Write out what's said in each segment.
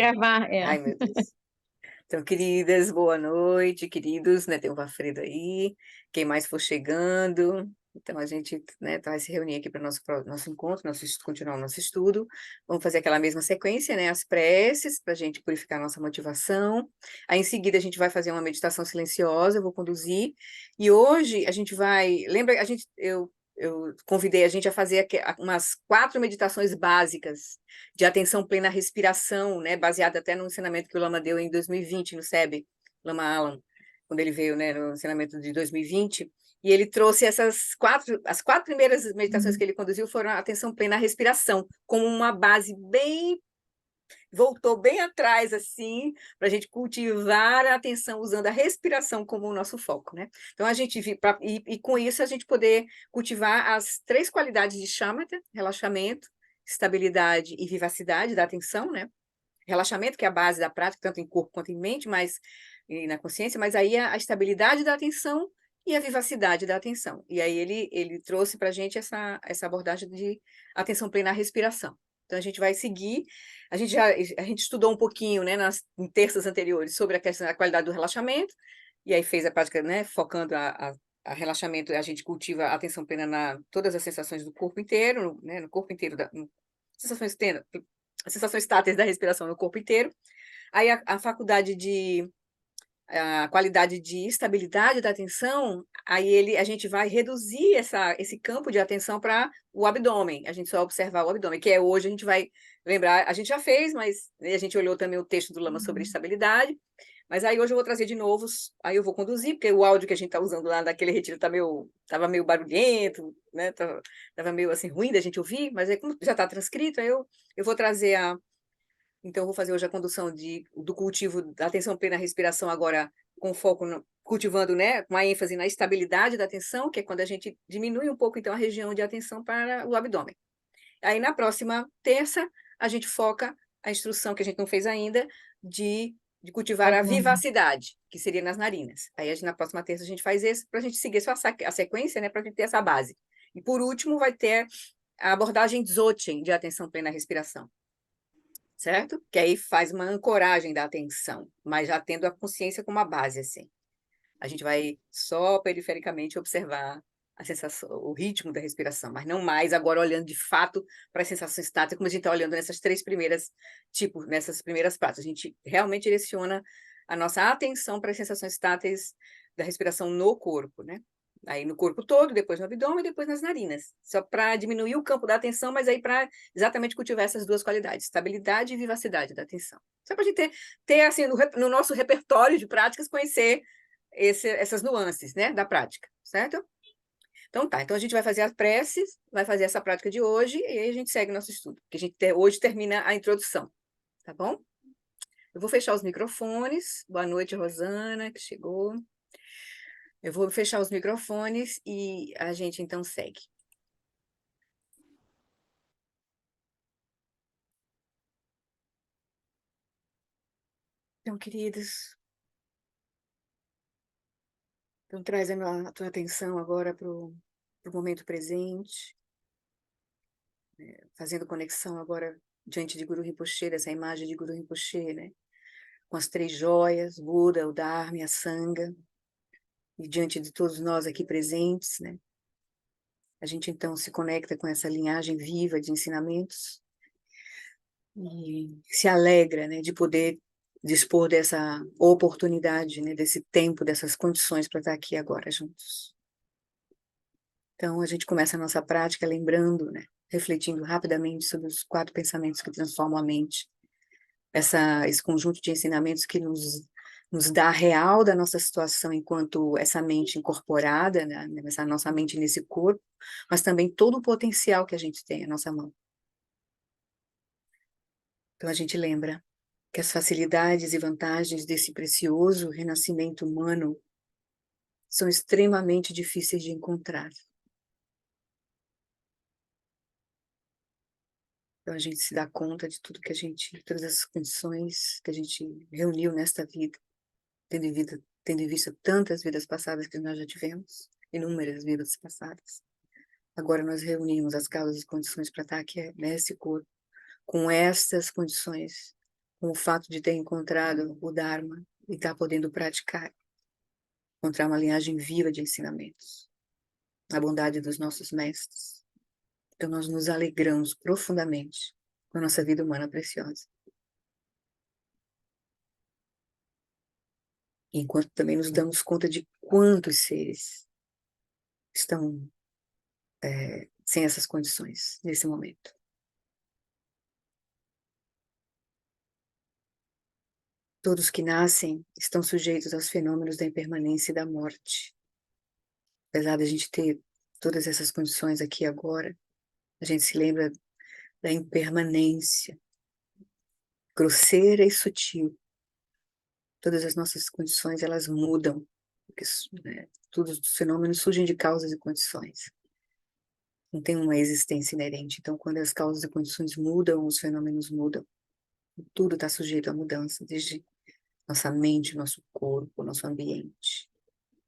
gravar, Ai, meu Deus. Então, queridas, boa noite, queridos, né? Tem um Vafredo aí, quem mais for chegando. Então, a gente, né, vai se reunir aqui para o nosso encontro, continuar o nosso estudo. Vamos fazer aquela mesma sequência, né? As preces, para a gente purificar a nossa motivação. Aí, em seguida, a gente vai fazer uma meditação silenciosa, eu vou conduzir. E hoje, a gente vai... Lembra, eu convidei a gente a fazer umas 4 meditações básicas de atenção plena à respiração, né, baseado até no ensinamento que o Lama deu em 2020 no SEB, Lama Alam, quando ele veio, né, no ensinamento de 2020, e ele trouxe as 4 primeiras meditações que ele conduziu foram a atenção plena à respiração, como uma base voltou bem atrás, assim, para a gente cultivar a atenção usando a respiração como o nosso foco, né? Então, e com isso a gente poder cultivar as 3 qualidades de shamatha, relaxamento, estabilidade e vivacidade da atenção, né? Relaxamento, que é a base da prática, tanto em corpo quanto em mente, e na consciência, mas aí a estabilidade da atenção e a vivacidade da atenção. E aí ele trouxe para a gente essa abordagem de atenção plena à respiração. Então, a gente vai seguir, a gente estudou um pouquinho, né, em terças anteriores, sobre a questão da qualidade do relaxamento, e aí fez a prática, né, focando a relaxamento, a gente cultiva a atenção plena todas as sensações do corpo inteiro, né, no corpo inteiro, sensações as sensações táteis da respiração no corpo inteiro. Aí a qualidade de estabilidade da atenção, a gente vai reduzir esse campo de atenção para o abdômen, a gente só observar o abdômen, que hoje a gente vai lembrar, a gente já fez, mas a gente olhou também o texto do Lama sobre estabilidade, mas aí hoje eu vou trazer de novo, aí eu vou conduzir, porque o áudio que a gente está usando lá naquele retiro estava meio barulhento, né? Tava meio assim ruim da gente ouvir, mas aí, como já está transcrito, aí eu vou trazer então, eu vou fazer hoje a condução do cultivo da atenção plena à respiração, agora com foco, cultivando, né, uma ênfase na estabilidade da atenção, que é quando a gente diminui um pouco, então, a região de atenção para o abdômen. Aí, na próxima terça, a gente foca a instrução que a gente não fez ainda, de cultivar a vivacidade, que seria nas narinas. Aí, na próxima terça, a gente faz esse, para a gente seguir só a sequência, né, para a gente ter essa base. E, por último, vai ter a abordagem Dzogchen, de atenção plena à respiração, certo? Que aí faz uma ancoragem da atenção, mas já tendo a consciência como a base, assim. A gente vai só perifericamente observar a sensação, o ritmo da respiração, mas não mais agora olhando de fato para as sensações estáticas, como a gente está olhando nessas primeiras práticas. A gente realmente direciona a nossa atenção para as sensações estáteis da respiração no corpo, né? Aí no corpo todo, depois no abdômen e depois nas narinas. Só para diminuir o campo da atenção, mas aí para exatamente cultivar essas 2 qualidades, estabilidade e vivacidade da atenção. Só para a gente ter assim, no nosso repertório de práticas, conhecer essas nuances, né, da prática, certo? Então tá, então a gente vai fazer as preces, vai fazer essa prática de hoje e aí a gente segue nosso estudo, porque hoje termina a introdução, tá bom? Eu vou fechar os microfones. Boa noite, Rosana, que chegou. Eu vou fechar os microfones e a gente então segue. Então, queridos, então traz a tua atenção agora para o momento presente, fazendo conexão agora diante de Guru Rinpoche, dessa imagem de Guru Rinpoche, né? Com as 3 joias, Buda, o Dharma e a Sangha, e diante de todos nós aqui presentes, né? A gente então se conecta com essa linhagem viva de ensinamentos e se alegra, né, de poder dispor dessa oportunidade, né, desse tempo, dessas condições para estar aqui agora juntos. Então, a gente começa a nossa prática lembrando, né, refletindo rapidamente sobre os 4 pensamentos que transformam a mente. Esse conjunto de ensinamentos que nos dá a real da nossa situação enquanto essa mente incorporada, né, essa nossa mente nesse corpo, mas também todo o potencial que a gente tem à nossa mão. Então, a gente lembra que as facilidades e vantagens desse precioso renascimento humano são extremamente difíceis de encontrar. Então, a gente se dá conta de todas as condições que a gente reuniu nesta vida, tendo em vista tantas vidas passadas que nós já tivemos, inúmeras vidas passadas. Agora nós reunimos as causas e condições para estar aqui nesse corpo, com estas condições, com o fato de ter encontrado o Dharma e estar podendo praticar, encontrar uma linhagem viva de ensinamentos, a bondade dos nossos mestres. Então, nós nos alegramos profundamente com a nossa vida humana preciosa. Enquanto também nos damos conta de quantos seres estão sem essas condições nesse momento. Todos que nascem estão sujeitos aos fenômenos da impermanência e da morte. Apesar de a gente ter todas essas condições aqui agora, a gente se lembra da impermanência, grosseira e sutil. Todas as nossas condições, elas mudam, porque, né, todos os fenômenos surgem de causas e condições. Não tem uma existência inerente. Então, quando as causas e condições mudam, os fenômenos mudam. Tudo está sujeito à mudança, desde nossa mente, nosso corpo, nosso ambiente.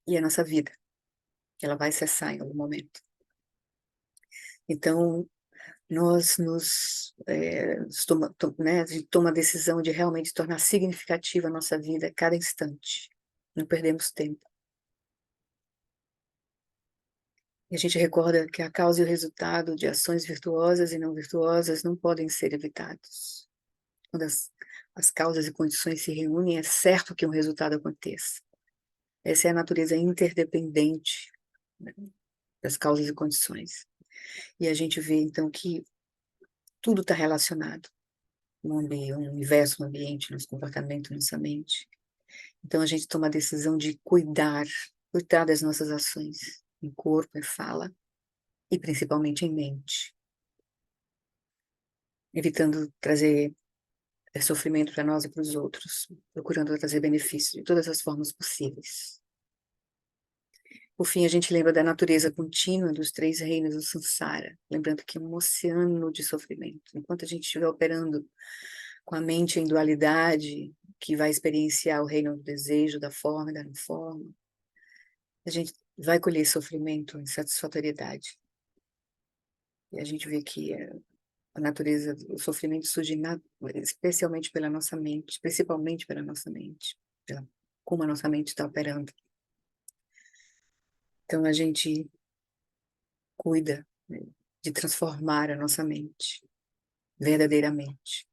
E a nossa vida, que ela vai cessar em algum momento. Então, nós né, a gente toma a decisão de realmente tornar significativa a nossa vida a cada instante. Não perdemos tempo. E a gente recorda que a causa e o resultado de ações virtuosas e não virtuosas não podem ser evitados. Quando as causas e condições se reúnem, é certo que um resultado aconteça. Essa é a natureza interdependente, né, das causas e condições. E a gente vê, então, que tudo está relacionado no universo, no ambiente, no comportamento, nossa mente. Então, a gente toma a decisão de cuidar das nossas ações, em corpo, em fala, e principalmente em mente, evitando trazer sofrimento para nós e para os outros, procurando trazer benefício de todas as formas possíveis. Por fim, a gente lembra da natureza contínua dos três reinos do samsara, lembrando que é um oceano de sofrimento. Enquanto a gente estiver operando com a mente em dualidade, que vai experienciar o reino do desejo, da forma e da não forma, a gente vai colher sofrimento, insatisfatoriedade. E a gente vê que a natureza, o sofrimento surge especialmente pela nossa mente, principalmente pela nossa mente, como a nossa mente está operando. Então a gente cuida, né, de transformar a nossa mente, verdadeiramente.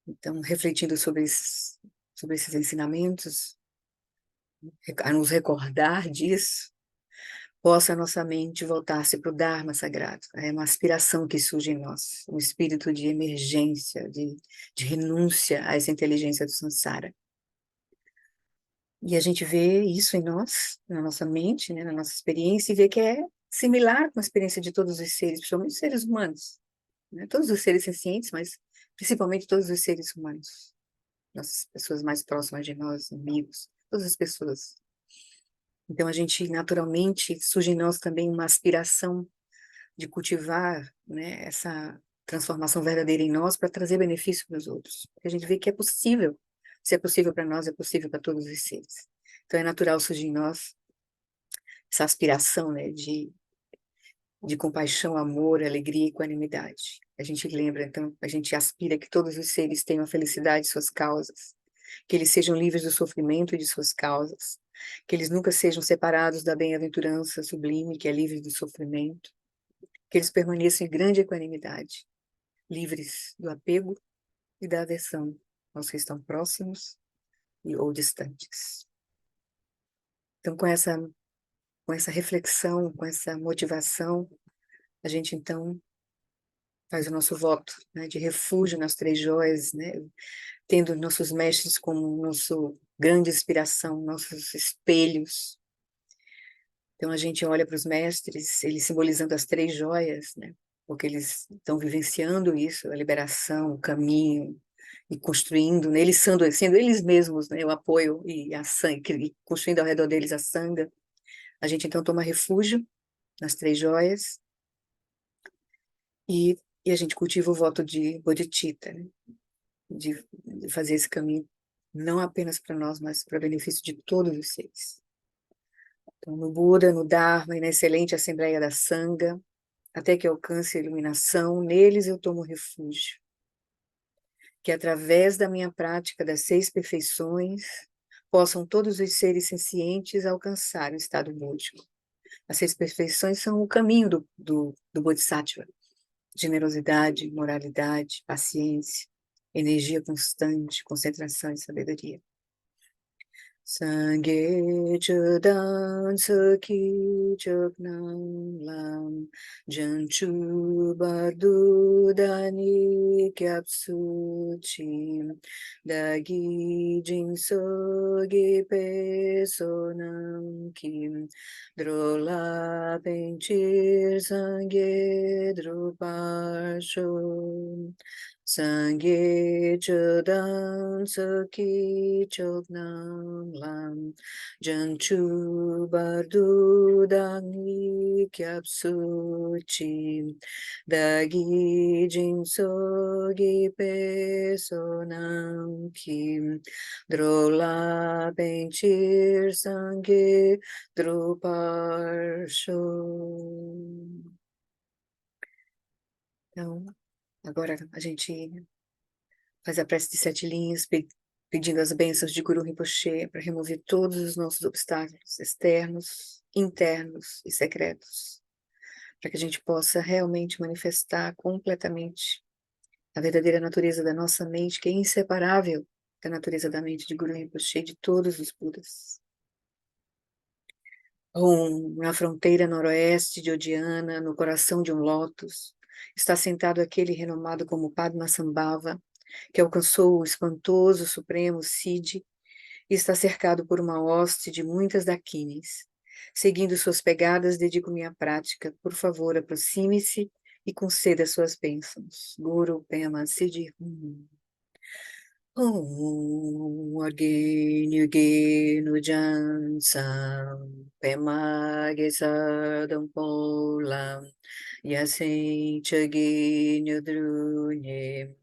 Então, refletindo sobre esses ensinamentos, a nos recordar disso, possa a nossa mente voltar-se para o Dharma sagrado. É uma aspiração que surge em nós, um espírito de emergência, de renúncia a essa inteligência do samsara. E a gente vê isso em nós, na nossa mente, né, na nossa experiência, e vê que é similar com a experiência de todos os seres, principalmente os seres humanos, né? Todos os seres sencientes, mas principalmente todos os seres humanos, nossas pessoas mais próximas de nós, amigos, todas as pessoas. Então a gente naturalmente surge em nós também uma aspiração de cultivar, né, essa transformação verdadeira em nós para trazer benefício para os outros. Porque a gente vê que é possível. Se é possível para nós, é possível para todos os seres. Então é natural surgir em nós essa aspiração, né, de compaixão, amor, alegria e equanimidade. A gente lembra, então, a gente aspira que todos os seres tenham a felicidade de suas causas, que eles sejam livres do sofrimento e de suas causas, que eles nunca sejam separados da bem-aventurança sublime, que é livre do sofrimento, que eles permaneçam em grande equanimidade, livres do apego e da aversão aos que estão próximos ou distantes. Então, com essa reflexão, com essa motivação, a gente então faz o nosso voto, né, de refúgio nas três joias, né, tendo nossos mestres como nosso grande inspiração, nossos espelhos. Então a gente olha para os mestres, eles simbolizando as três joias, né, porque eles estão vivenciando isso, a liberação, o caminho, e construindo, né, eles sendo eles mesmos, né, o apoio e a sanga, e construindo ao redor deles a sanga. A gente então toma refúgio nas três joias e a gente cultiva o voto de bodhicitta, né? De fazer esse caminho não apenas para nós, mas para benefício de todos os seres. Então, no Buda, no Dharma e na excelente Assembleia da Sangha, até que alcance a iluminação, neles eu tomo refúgio. que através da minha prática das 6 perfeições, possam todos os seres sencientes alcançar o estado búdico. As 6 perfeições são o caminho do Bodhisattva: generosidade, moralidade, paciência, energia constante, concentração e sabedoria. Sangye chudan saki choknam lam janchu bardu dani kyapsu chim dagi jinso gi sonam kim drola penchir sangye druparsho Sangye chodam saki choknam lam janchu bardu dagni kyapsu chim dagi jinso gipe sonam kim drola benchir sangye druparsho. Então, agora a gente faz a prece de 7 linhas, pedindo as bênçãos de Guru Rinpoche para remover todos os nossos obstáculos externos, internos e secretos, para que a gente possa realmente manifestar completamente a verdadeira natureza da nossa mente, que é inseparável da natureza da mente de Guru Rinpoche e de todos os Budas. Na fronteira noroeste de Odiana, no coração de um lótus, está sentado aquele renomado como Padmasambhava, que alcançou o espantoso supremo Siddhi e está cercado por uma hoste de muitas dakinis. Seguindo suas pegadas, dedico minha prática. Por favor, aproxime-se e conceda suas bênçãos. Guru Pema Siddhi. Orgenu Jansam Pema Gesadam Polam Yasin Chaginu Drunye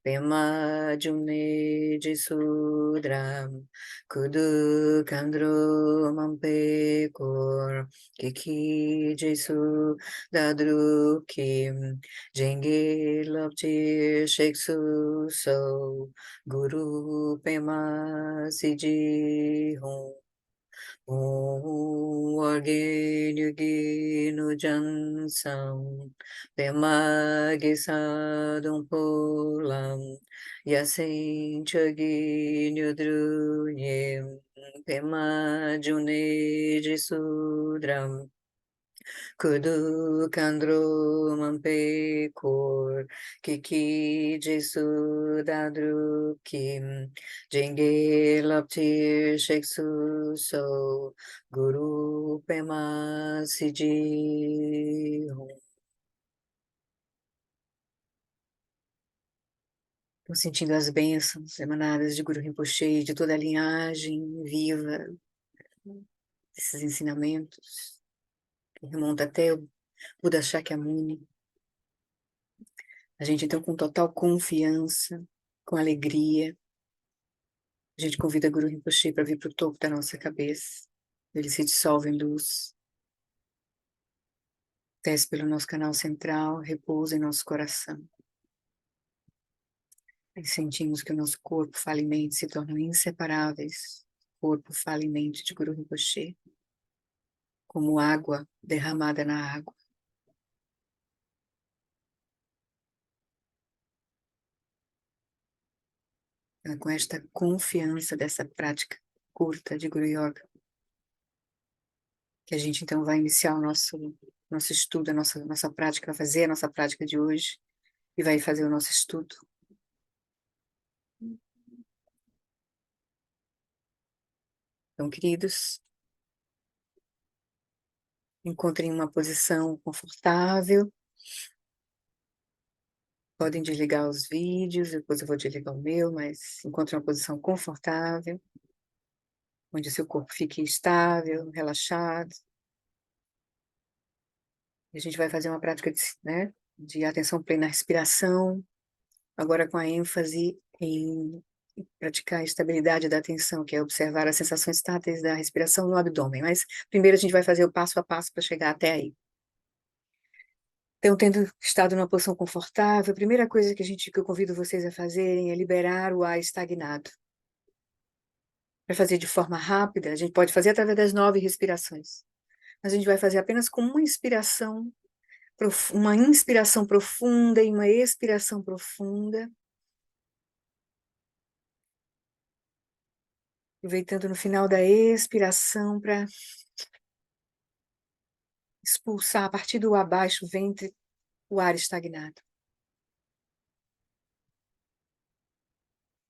Pema Jumne Jisudram Kudu Kandro Mampekor Kiki Jesu Dadrukim Jenge Lopti Sheksu So Guru Pema Siji Hum Orgenu Jansam Pema Gesadum Polam Yasin Chaginu Drunyem Pema June Jisudram Kudu Kandro Mampekor Kiki Jesu Dadrukim Jenge Loptir Sheksu So Guru Pema Siji Hum. Estou sentindo as bênçãos emanadas de Guru Rinpoche e de toda a linhagem viva desses ensinamentos, que remonta até o Buda Shakyamuni. A gente, então, com total confiança, com alegria, a gente convida Guru Rinpoche para vir para o topo da nossa cabeça. Ele se dissolve em luz, desce pelo nosso canal central, repousa em nosso coração. E sentimos que o nosso corpo, fala e mente se tornam inseparáveis. Corpo, fala e mente de Guru Rinpoche, como água derramada na água. Com esta confiança dessa prática curta de Guru Yoga, que a gente então vai iniciar o nosso estudo, a nossa prática, vai fazer a nossa prática de hoje e vai fazer o nosso estudo. Então, queridos, encontrem uma posição confortável. Podem desligar os vídeos, depois eu vou desligar o meu, mas encontrem uma posição confortável, onde seu corpo fique estável, relaxado. E a gente vai fazer uma prática de atenção plena à respiração, agora com a ênfase em praticar a estabilidade da atenção, que é observar as sensações táteis da respiração no abdômen. Mas primeiro a gente vai fazer o passo a passo para chegar até aí. Então, tendo estado numa posição confortável, a primeira coisa que eu convido vocês a fazerem é liberar o ar estagnado. Vai fazer de forma rápida, a gente pode fazer através das 9 respirações, mas a gente vai fazer apenas com uma inspiração profunda e uma expiração profunda, aproveitando no final da expiração para expulsar a partir do abaixo, ventre, o ar estagnado.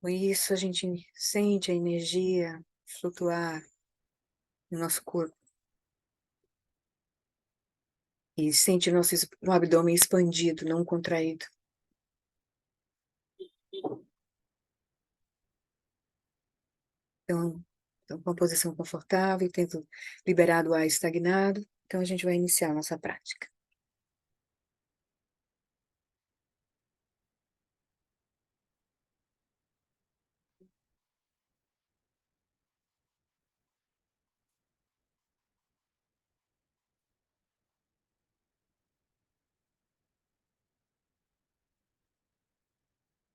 Com isso, a gente sente a energia flutuar no nosso corpo e sente o abdômen expandido, não contraído. Então, com uma posição confortável, tendo liberado o ar estagnado, então a gente vai iniciar a nossa prática.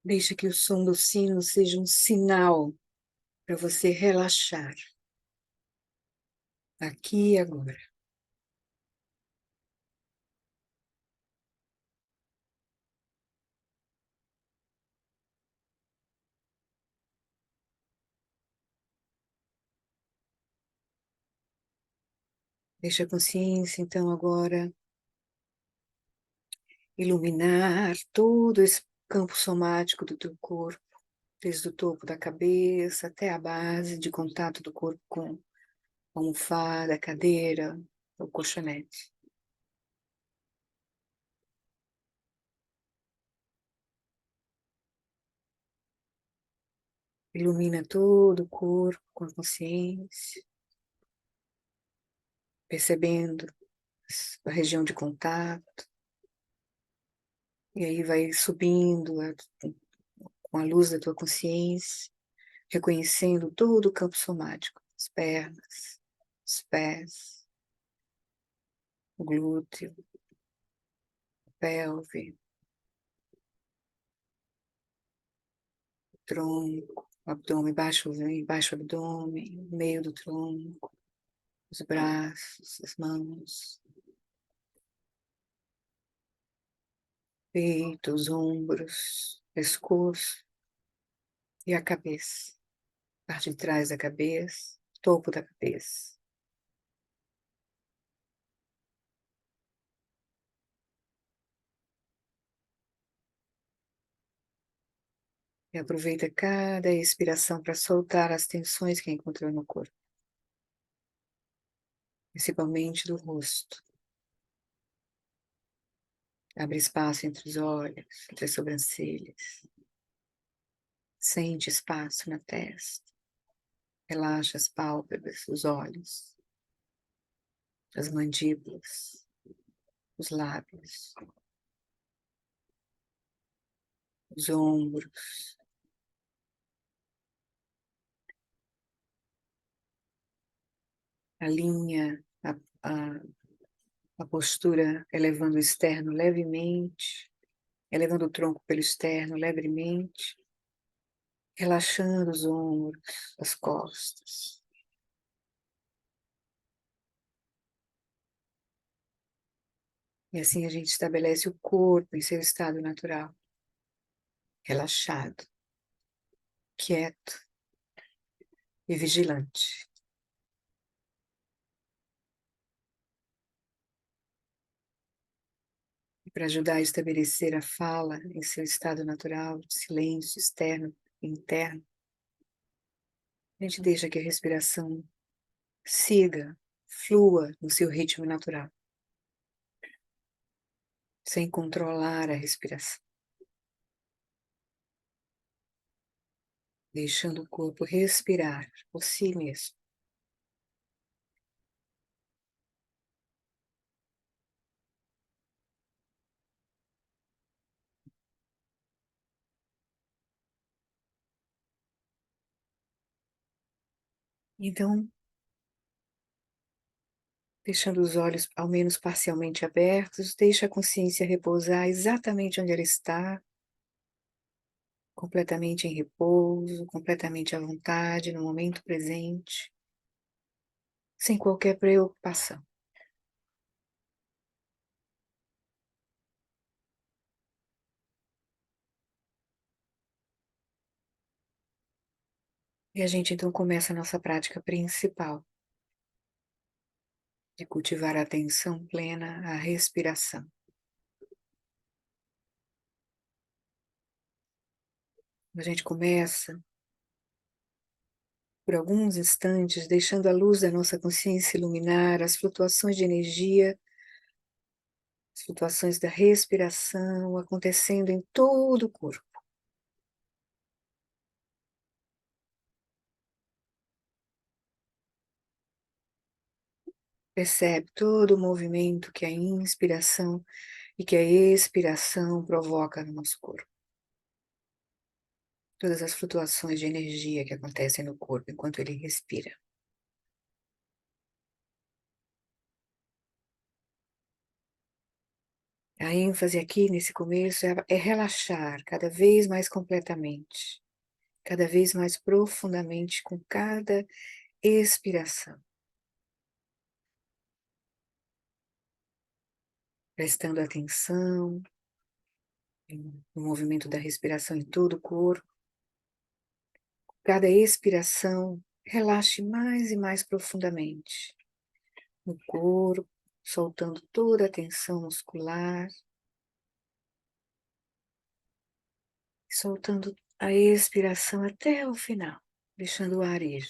Deixa que o som do sino seja um sinal para você relaxar, aqui e agora. Deixa a consciência, então, agora iluminar todo esse campo somático do teu corpo, desde o topo da cabeça até a base de contato do corpo com a almofada, a cadeira, o colchonete. Ilumina todo o corpo com a consciência, percebendo a região de contato, e aí vai subindo com a luz da tua consciência, reconhecendo todo o campo somático, as pernas, os pés, o glúteo, a pelve, o tronco, o abdômen, baixo abdômen, meio do tronco, os braços, as mãos, peito, os ombros, pescoço e a cabeça, parte de trás da cabeça, topo da cabeça. E aproveita cada expiração para soltar as tensões que encontrou no corpo, principalmente do rosto. Abre espaço entre os olhos, entre as sobrancelhas. Sente espaço na testa. Relaxa as pálpebras, os olhos, as mandíbulas, os lábios, os ombros. Alinha a, a postura, elevando o externo levemente, elevando o tronco pelo externo levemente, relaxando os ombros, as costas. E assim a gente estabelece o corpo em seu estado natural, relaxado, quieto e vigilante. E para ajudar a estabelecer a fala em seu estado natural, de silêncio externo e interno, a gente deixa que a respiração siga, flua no seu ritmo natural, sem controlar a respiração, deixando o corpo respirar por si mesmo. Então, Deixando os olhos ao menos parcialmente abertos, deixa a consciência repousar exatamente onde ela está, completamente em repouso, completamente à vontade no momento presente, sem qualquer preocupação. E a gente então começa a nossa prática principal de cultivar a atenção plena à respiração. A gente começa por alguns instantes, deixando a luz da nossa consciência iluminar as flutuações de energia, as flutuações da respiração acontecendo em todo o corpo. Percebe todo o movimento que a inspiração e que a expiração provoca no nosso corpo. Todas as flutuações de energia que acontecem no corpo enquanto ele respira. A ênfase aqui nesse começo é relaxar cada vez mais completamente, cada vez mais profundamente com cada expiração, prestando atenção no movimento da respiração em todo o corpo. Cada expiração, relaxe mais e mais profundamente no corpo, soltando toda a tensão muscular, soltando a expiração até o final, deixando o ar ir.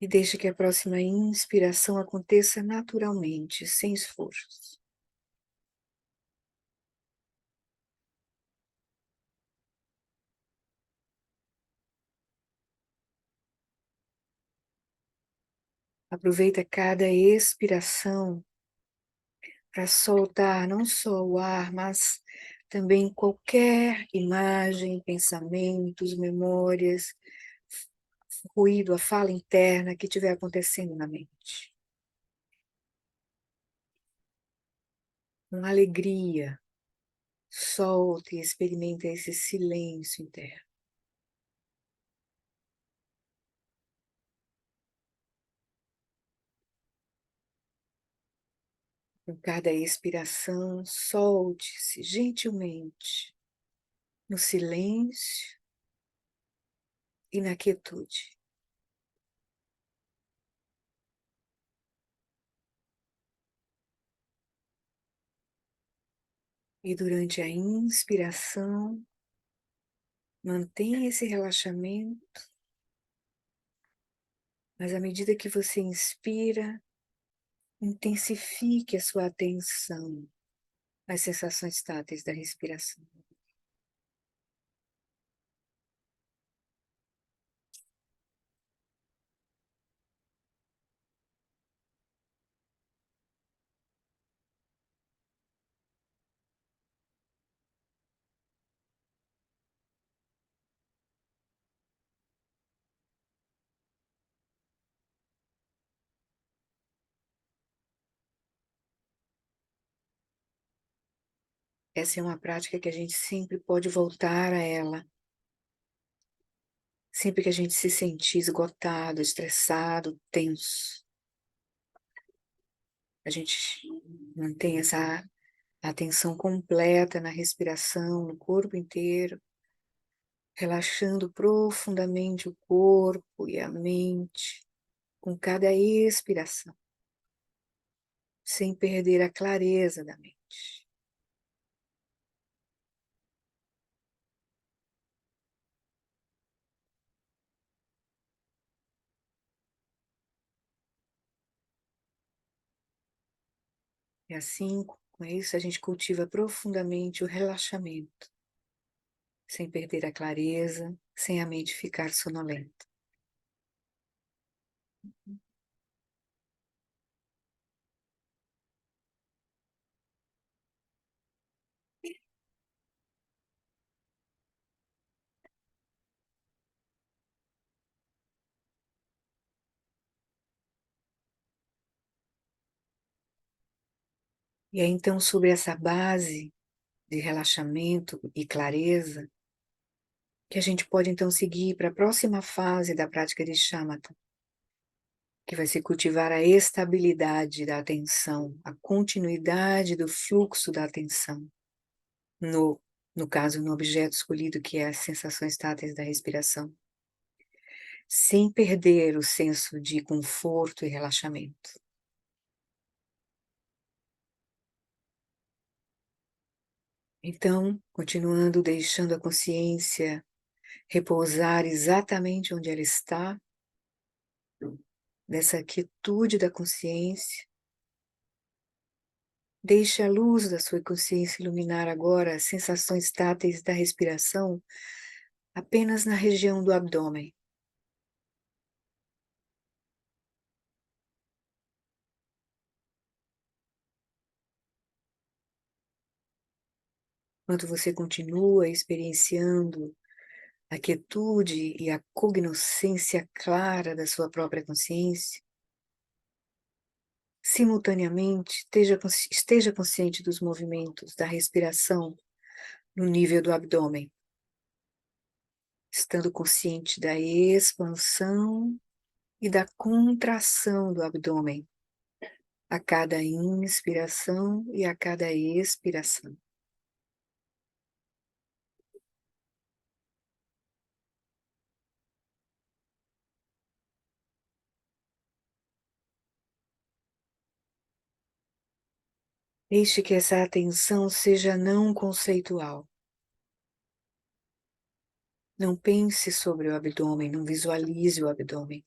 E deixe que a próxima inspiração aconteça naturalmente, sem esforços. Aproveita cada expiração para soltar não só o ar, mas também qualquer imagem, pensamentos, memórias, ruído, a fala interna que estiver acontecendo na mente. Com alegria, solte e experimenta esse silêncio interno. Com cada expiração, solte-se gentilmente no silêncio e na quietude. E durante a inspiração, mantenha esse relaxamento, mas à medida que você inspira, intensifique a sua atenção às sensações táteis da respiração. Essa é uma prática que a gente sempre pode voltar a ela, sempre que a gente se sentir esgotado, estressado, tenso. A gente mantém essa atenção completa na respiração, no corpo inteiro, relaxando profundamente o corpo e a mente com cada expiração, sem perder a clareza da mente. E assim, com isso, a gente cultiva profundamente o relaxamento, sem perder a clareza, sem a mente ficar sonolenta. E aí, então, sobre essa base de relaxamento e clareza, que a gente pode então seguir para a próxima fase da prática de shamatha, que vai ser cultivar a estabilidade da atenção, a continuidade do fluxo da atenção, no, no caso, no objeto escolhido, que é as sensações táteis da respiração, sem perder o senso de conforto e relaxamento. Então, continuando deixando a consciência repousar exatamente onde ela está, nessa quietude da consciência, deixe a luz da sua consciência iluminar agora as sensações táteis da respiração apenas na região do abdômen. Enquanto você continua experienciando a quietude e a cognoscência clara da sua própria consciência, simultaneamente esteja consciente dos movimentos da respiração no nível do abdômen, estando consciente da expansão e da contração do abdômen a cada inspiração e a cada expiração. Deixe que essa atenção seja não conceitual. Não pense sobre o abdômen, não visualize o abdômen.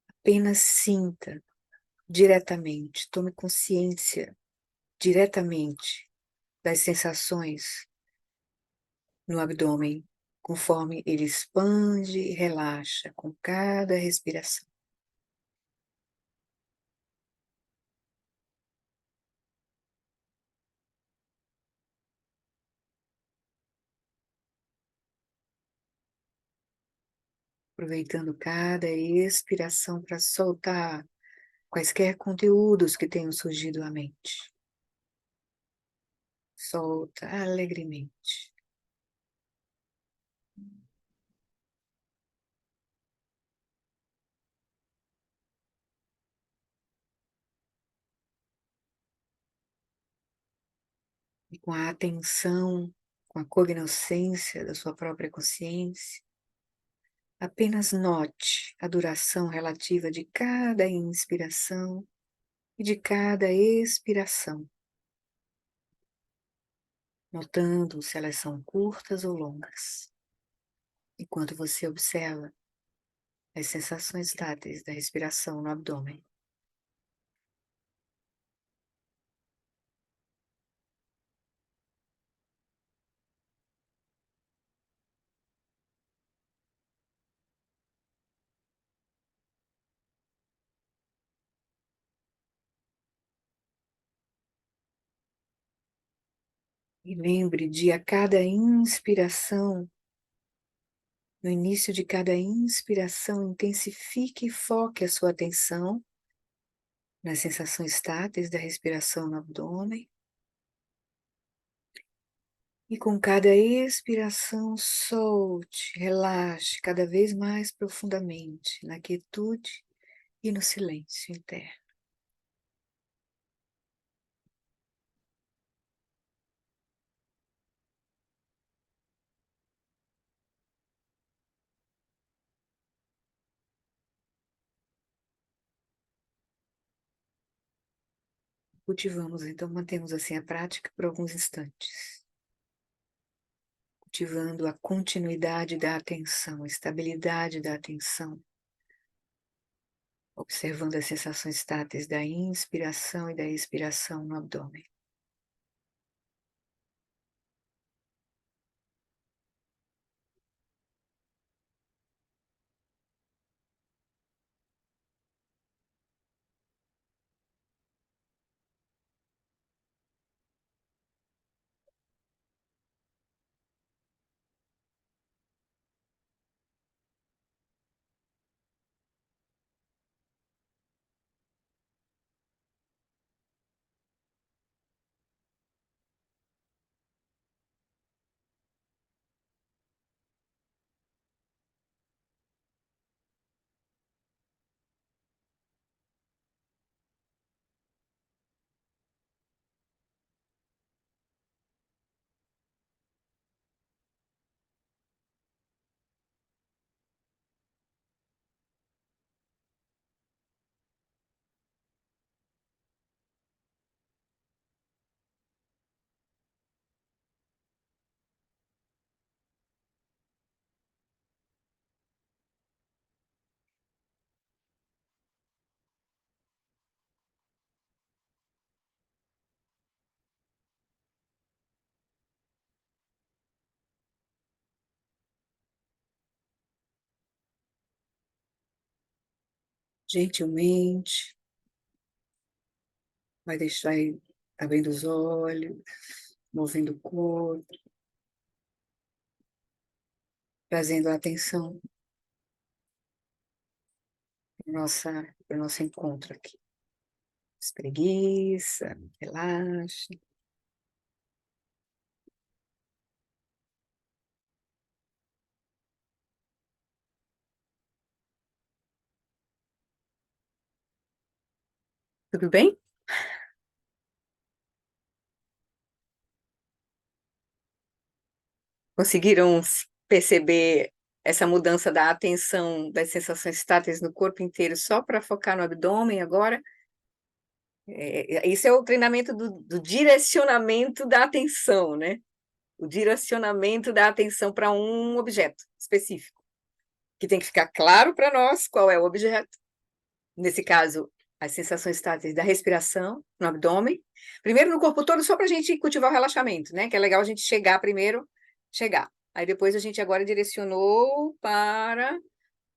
Apenas sinta diretamente, tome consciência diretamente das sensações no abdômen, conforme ele expande e relaxa com cada respiração. Aproveitando cada expiração para soltar quaisquer conteúdos que tenham surgido à mente. Solta alegremente. E com a atenção, com a cognoscência da sua própria consciência, apenas note a duração relativa de cada inspiração e de cada expiração, notando se elas são curtas ou longas, enquanto você observa as sensações táteis da respiração no abdômen. E lembre de a cada inspiração, no início de cada inspiração, intensifique e foque a sua atenção nas sensações táteis da respiração no abdômen. E com cada expiração, solte, relaxe cada vez mais profundamente na quietude e no silêncio interno. Cultivamos, então, mantemos assim a prática por alguns instantes, cultivando a continuidade da atenção, a estabilidade da atenção, observando as sensações táteis da inspiração e da expiração no abdômen. gentilmente, vai abrindo os olhos, movendo o corpo, trazendo a atenção para o nosso encontro aqui. Espreguiça, relaxa. Tudo bem? Conseguiram perceber essa mudança da atenção, das sensações táteis no corpo inteiro, só para focar no abdômen agora? Isso é o treinamento do direcionamento da atenção, né? O direcionamento da atenção para um objeto específico, que tem que ficar claro para nós qual é o objeto. Nesse caso, as sensações táteis da respiração no abdômen. Primeiro no corpo todo, só para a gente cultivar o relaxamento, né? Que é legal a gente chegar primeiro, chegar. Aí depois a gente agora direcionou para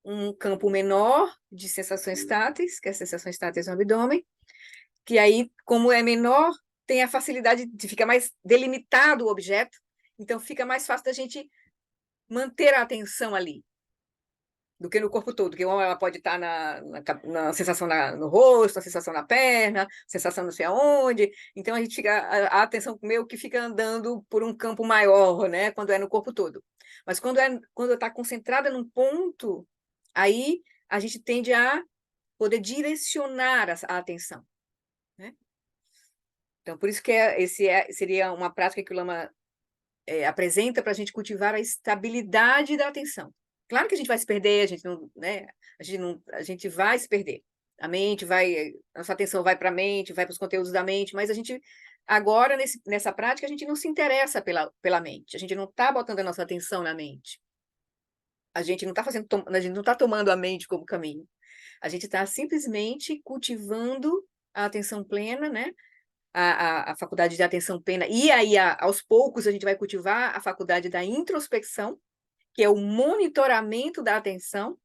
um campo menor de sensações táteis, que é as sensações táteis no abdômen, que aí, como é menor, tem a facilidade de ficar mais delimitado o objeto, então fica mais fácil da gente manter a atenção ali, do que no corpo todo, que ela pode estar na sensação no rosto, na sensação na perna, sensação não sei aonde, então a gente fica, a atenção meio que fica andando por um campo maior, né, quando é no corpo todo. Mas quando está concentrada num ponto, aí a gente tende a poder direcionar a atenção, né? Então, por isso que seria uma prática que o Lama apresenta para a gente cultivar a estabilidade da atenção. Claro que a gente vai se perder, a gente não, né? A gente vai se perder. A mente vai, a nossa atenção vai para a mente, vai para os conteúdos da mente, mas a gente agora nessa prática a gente não se interessa pela mente. A gente não está botando a nossa atenção na mente. A gente não está a gente não está tomando a mente como caminho. A gente está simplesmente cultivando a atenção plena, né? A faculdade de atenção plena, e aí, aos poucos, a gente vai cultivar a faculdade da introspecção, que é o monitoramento da atenção,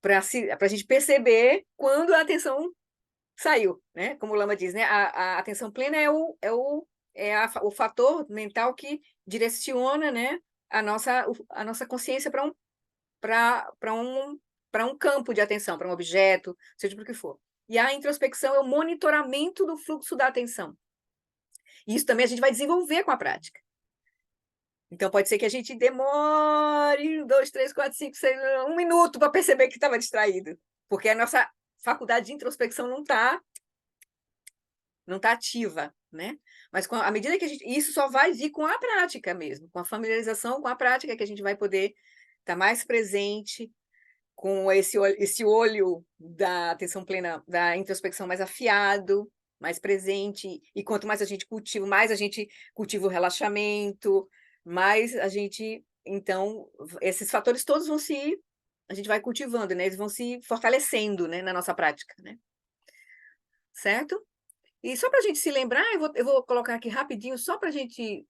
para a gente perceber quando a atenção saiu, né? Como o Lama diz, né? A atenção plena o fator mental que direciona, né, a nossa consciência para um campo de atenção, para um objeto, seja para o que for. E a introspecção é o monitoramento do fluxo da atenção. E isso também a gente vai desenvolver com a prática. Então, pode ser que a gente demore 2, 3, 4, 5, 6, 1 minuto para perceber que estava distraído, porque a nossa faculdade de introspecção não tá ativa, né? Mas à medida que isso só vai vir com a prática mesmo, com a familiarização com a prática, que a gente vai poder estar mais presente, com esse olho da atenção plena, da introspecção mais afiado, mais presente, e quanto mais a gente cultiva, mais a gente cultiva o relaxamento, mais a gente, então, esses fatores todos a gente vai cultivando, né? Eles vão se fortalecendo, né, na nossa prática, né? Certo? E só para a gente se lembrar, eu vou colocar aqui rapidinho, só para a gente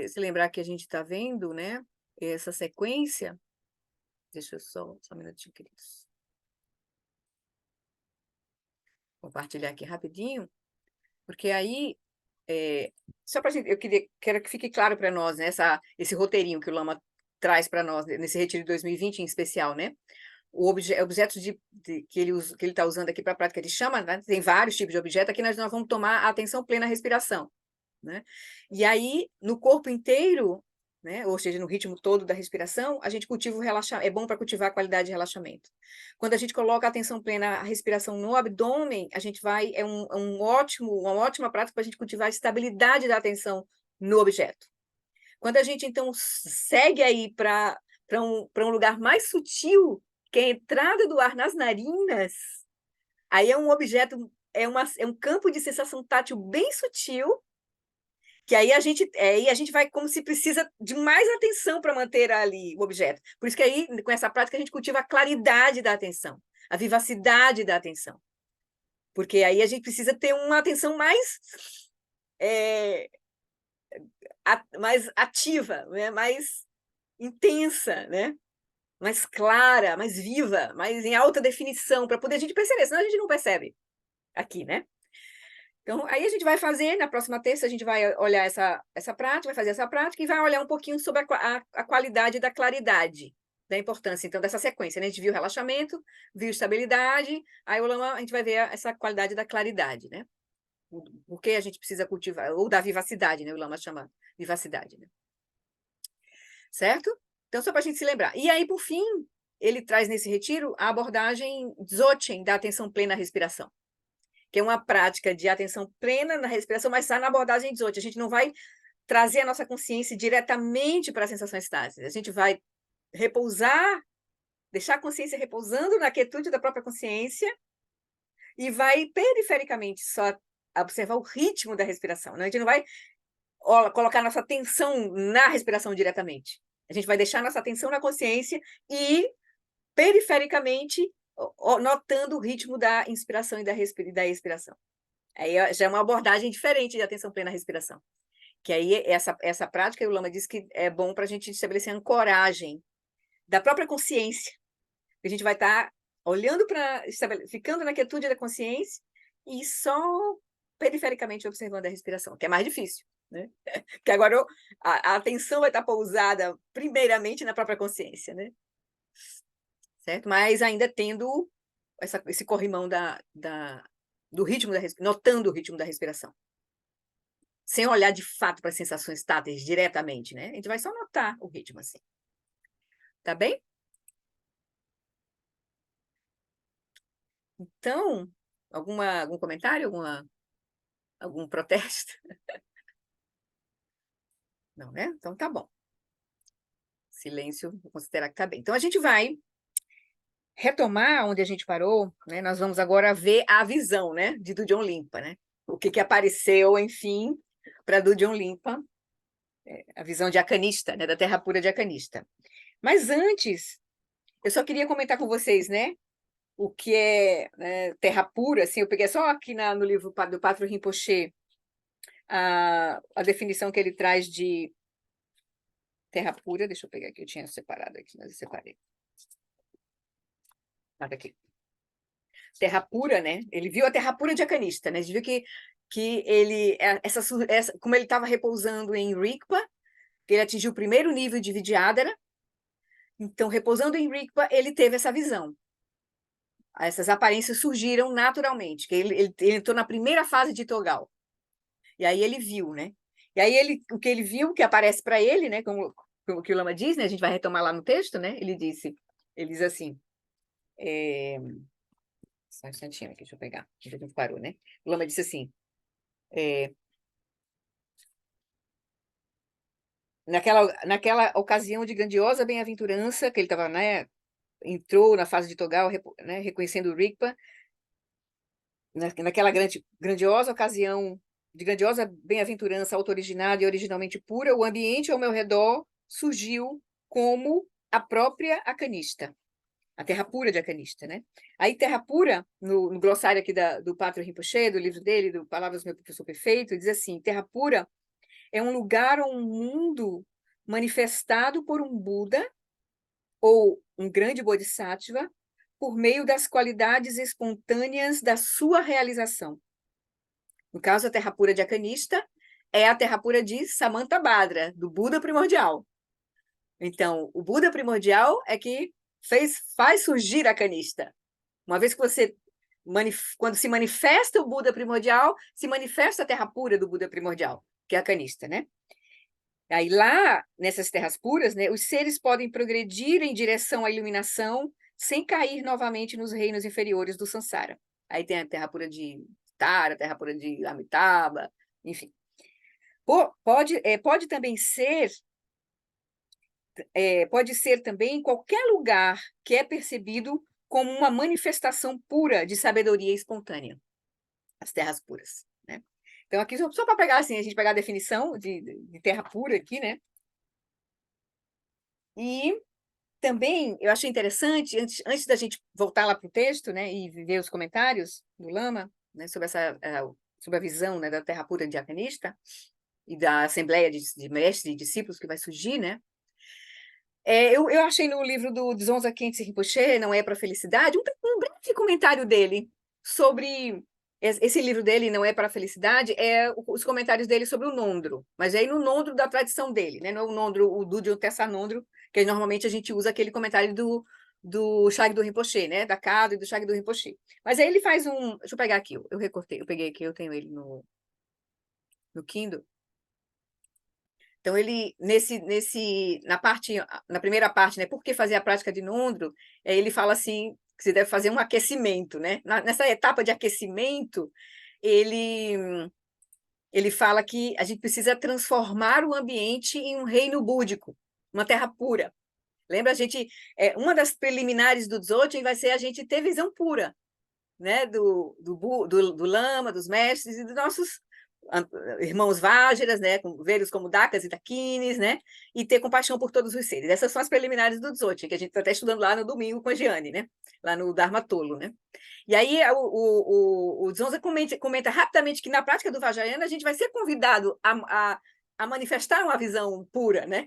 se lembrar que a gente está vendo, né, essa sequência. Deixa eu só um minutinho, queridos. Compartilhar aqui rapidinho, porque aí, só para gente, quero que fique claro para nós, né, esse roteirinho que o Lama traz para nós, nesse retiro de 2020 em especial, né? O objeto que ele está usando aqui para a prática de chama, né? Tem vários tipos de objeto, aqui nós vamos tomar a atenção plena à respiração, né? E aí, no corpo inteiro, né, ou seja, no ritmo todo da respiração, a gente cultiva o relaxamento, é bom para cultivar a qualidade de relaxamento. Quando a gente coloca a atenção plena à respiração no abdômen, a gente uma ótima prática para a gente cultivar a estabilidade da atenção no objeto. Quando a gente, então, segue aí para um lugar mais sutil, que é a entrada do ar nas narinas, aí é um objeto, é um campo de sensação tátil bem sutil, que aí a gente vai como se precisa de mais atenção para manter ali o objeto. Por isso que aí, com essa prática, a gente cultiva a claridade da atenção, a vivacidade da atenção. Porque aí a gente precisa ter uma atenção mais ativa, né? Mais intensa, né? mais clara, mais viva, mais em alta definição, para poder a gente perceber, senão a gente não percebe aqui, né? Então, aí a gente vai fazer, na próxima terça, a gente vai olhar essa prática, vai fazer essa prática e vai olhar um pouquinho sobre a qualidade da claridade, da importância, então, dessa sequência, né? A gente viu relaxamento, viu estabilidade, aí o Lama, a gente vai ver essa qualidade da claridade, né? Por que a gente precisa cultivar, ou da vivacidade, né? O Lama chama vivacidade, né? Certo? Então, só para a gente se lembrar. E aí, por fim, ele traz nesse retiro a abordagem Dzogchen, da atenção plena à respiração, que é uma prática de atenção plena na respiração, mas está na abordagem Dzogchen. A gente não vai trazer a nossa consciência diretamente para a sensação estática. A gente vai repousar, deixar a consciência repousando na quietude da própria consciência e vai perifericamente só observar o ritmo da respiração. Não? A gente não vai colocar nossa atenção na respiração diretamente. A gente vai deixar nossa atenção na consciência e perifericamente notando o ritmo da inspiração e da expiração. Aí já é uma abordagem diferente de atenção plena à respiração. Que aí essa prática, o Lama diz que é bom para a gente estabelecer a ancoragem da própria consciência. A gente vai estar olhando para, ficando na quietude da consciência e só perifericamente observando a respiração, que é mais difícil, né? Porque agora a atenção vai estar pousada primeiramente na própria consciência, né? Certo? Mas ainda tendo esse corrimão do ritmo da respiração, notando o ritmo da respiração. Sem olhar de fato para as sensações táteis diretamente, né? A gente vai só notar o ritmo assim. Tá bem? Então, algum comentário? Algum protesto? Não, né? Então tá bom. Silêncio, vou considerar que tá bem. Então a gente vai retomar onde a gente parou, né? Nós vamos agora ver a visão, né, de Dudjom Limpa, né? O que apareceu, enfim, para Dudjom Limpa, a visão de Akanista, né, da Terra Pura de Akanista. Mas antes, eu só queria comentar com vocês, né, o que é, né, Terra Pura, assim, eu peguei só aqui no livro do Patrul Rinpoche a definição que ele traz de Terra Pura. Deixa eu pegar aqui, eu tinha separado aqui, mas eu separei. Nada aqui. Terra Pura, né? Ele viu a Terra Pura de Akanista, né? Ele viu que ele, como ele estava repousando em Rigpa, que ele atingiu o primeiro nível de Vidyadhara, então, repousando em Rigpa, ele teve essa visão. Essas aparências surgiram naturalmente, que ele entrou na primeira fase de Togal. E aí ele viu, né? E aí o que ele viu, que aparece para ele, né? Como o que o Lama diz, né? A gente vai retomar lá no texto, né? Ele diz assim, só um instantinho aqui, deixa eu pegar, a gente parou, né? O Lama disse assim, naquela ocasião de grandiosa bem-aventurança, que ele estava, né? Entrou na fase de Togal, né, reconhecendo o Rigpa, naquela grandiosa ocasião de grandiosa bem-aventurança auto-originada e originalmente pura, o ambiente ao meu redor surgiu como a própria Akanista, a Terra Pura de Akanista, né? Aí, Terra Pura, no glossário aqui do Patrul Rinpoche, do livro dele, do Palavras do Meu Professor Perfeito, diz assim, Terra Pura é um lugar ou um mundo manifestado por um Buda ou um grande Bodhisattva por meio das qualidades espontâneas da sua realização. No caso, a Terra Pura de Akanista é a Terra Pura de Samantabhadra, do Buda primordial. Então, o Buda primordial é que faz surgir a Akanista. Uma vez que quando se manifesta o Buda primordial, se manifesta a Terra Pura do Buda primordial, que é a Akanista, né? Aí lá, nessas terras puras, né, os seres podem progredir em direção à iluminação sem cair novamente nos reinos inferiores do Sansara. Aí tem a terra pura de Tara, a terra pura de Amitabha, enfim. Pode também ser, pode ser também qualquer lugar que é percebido como uma manifestação pura de sabedoria espontânea, as terras puras, né? Então, aqui, só para pegar, assim, a gente pegar a definição de terra pura aqui, né? E também eu achei interessante, antes da gente voltar lá para o texto, né, e ver os comentários do Lama, né, sobre a visão, né, da Terra Pura de Akanista e da assembleia de mestres e discípulos que vai surgir, né? Eu achei no livro do Dzongzha Khyentse Rinpoche, Não é para Felicidade, um breve comentário dele sobre esse livro dele, Não é para Felicidade, os comentários dele sobre o Nondro, mas aí no Nondro da tradição dele, né? Não é o Nondro, o Dudjom Tessa Nondro, que normalmente a gente usa aquele comentário do Shagdo Rinpoche, né? Da Kado e do Shagdo Rinpoche. Mas aí ele faz um. Deixa eu pegar aqui, eu recortei, eu peguei aqui, eu tenho ele no Kindle. Então, ele, na primeira parte, né, por que fazer a prática de Nondro, ele fala assim, que você deve fazer um aquecimento, né? Nessa etapa de aquecimento, ele fala que a gente precisa transformar o ambiente em um reino búdico, uma terra pura. Lembra, uma das preliminares do Dzogchen vai ser a gente ter visão pura, né, do Lama, dos mestres e dos nossos irmãos Vajras, né, vê-los como Dakas e Dakinis, né, e ter compaixão por todos os seres. Essas são as preliminares do Dzogchen, que a gente está até estudando lá no domingo com a Giane, né, lá no Dharma Tolo, né. E aí o Dzongzha comenta rapidamente que na prática do Vajrayana a gente vai ser convidado a manifestar uma visão pura, né,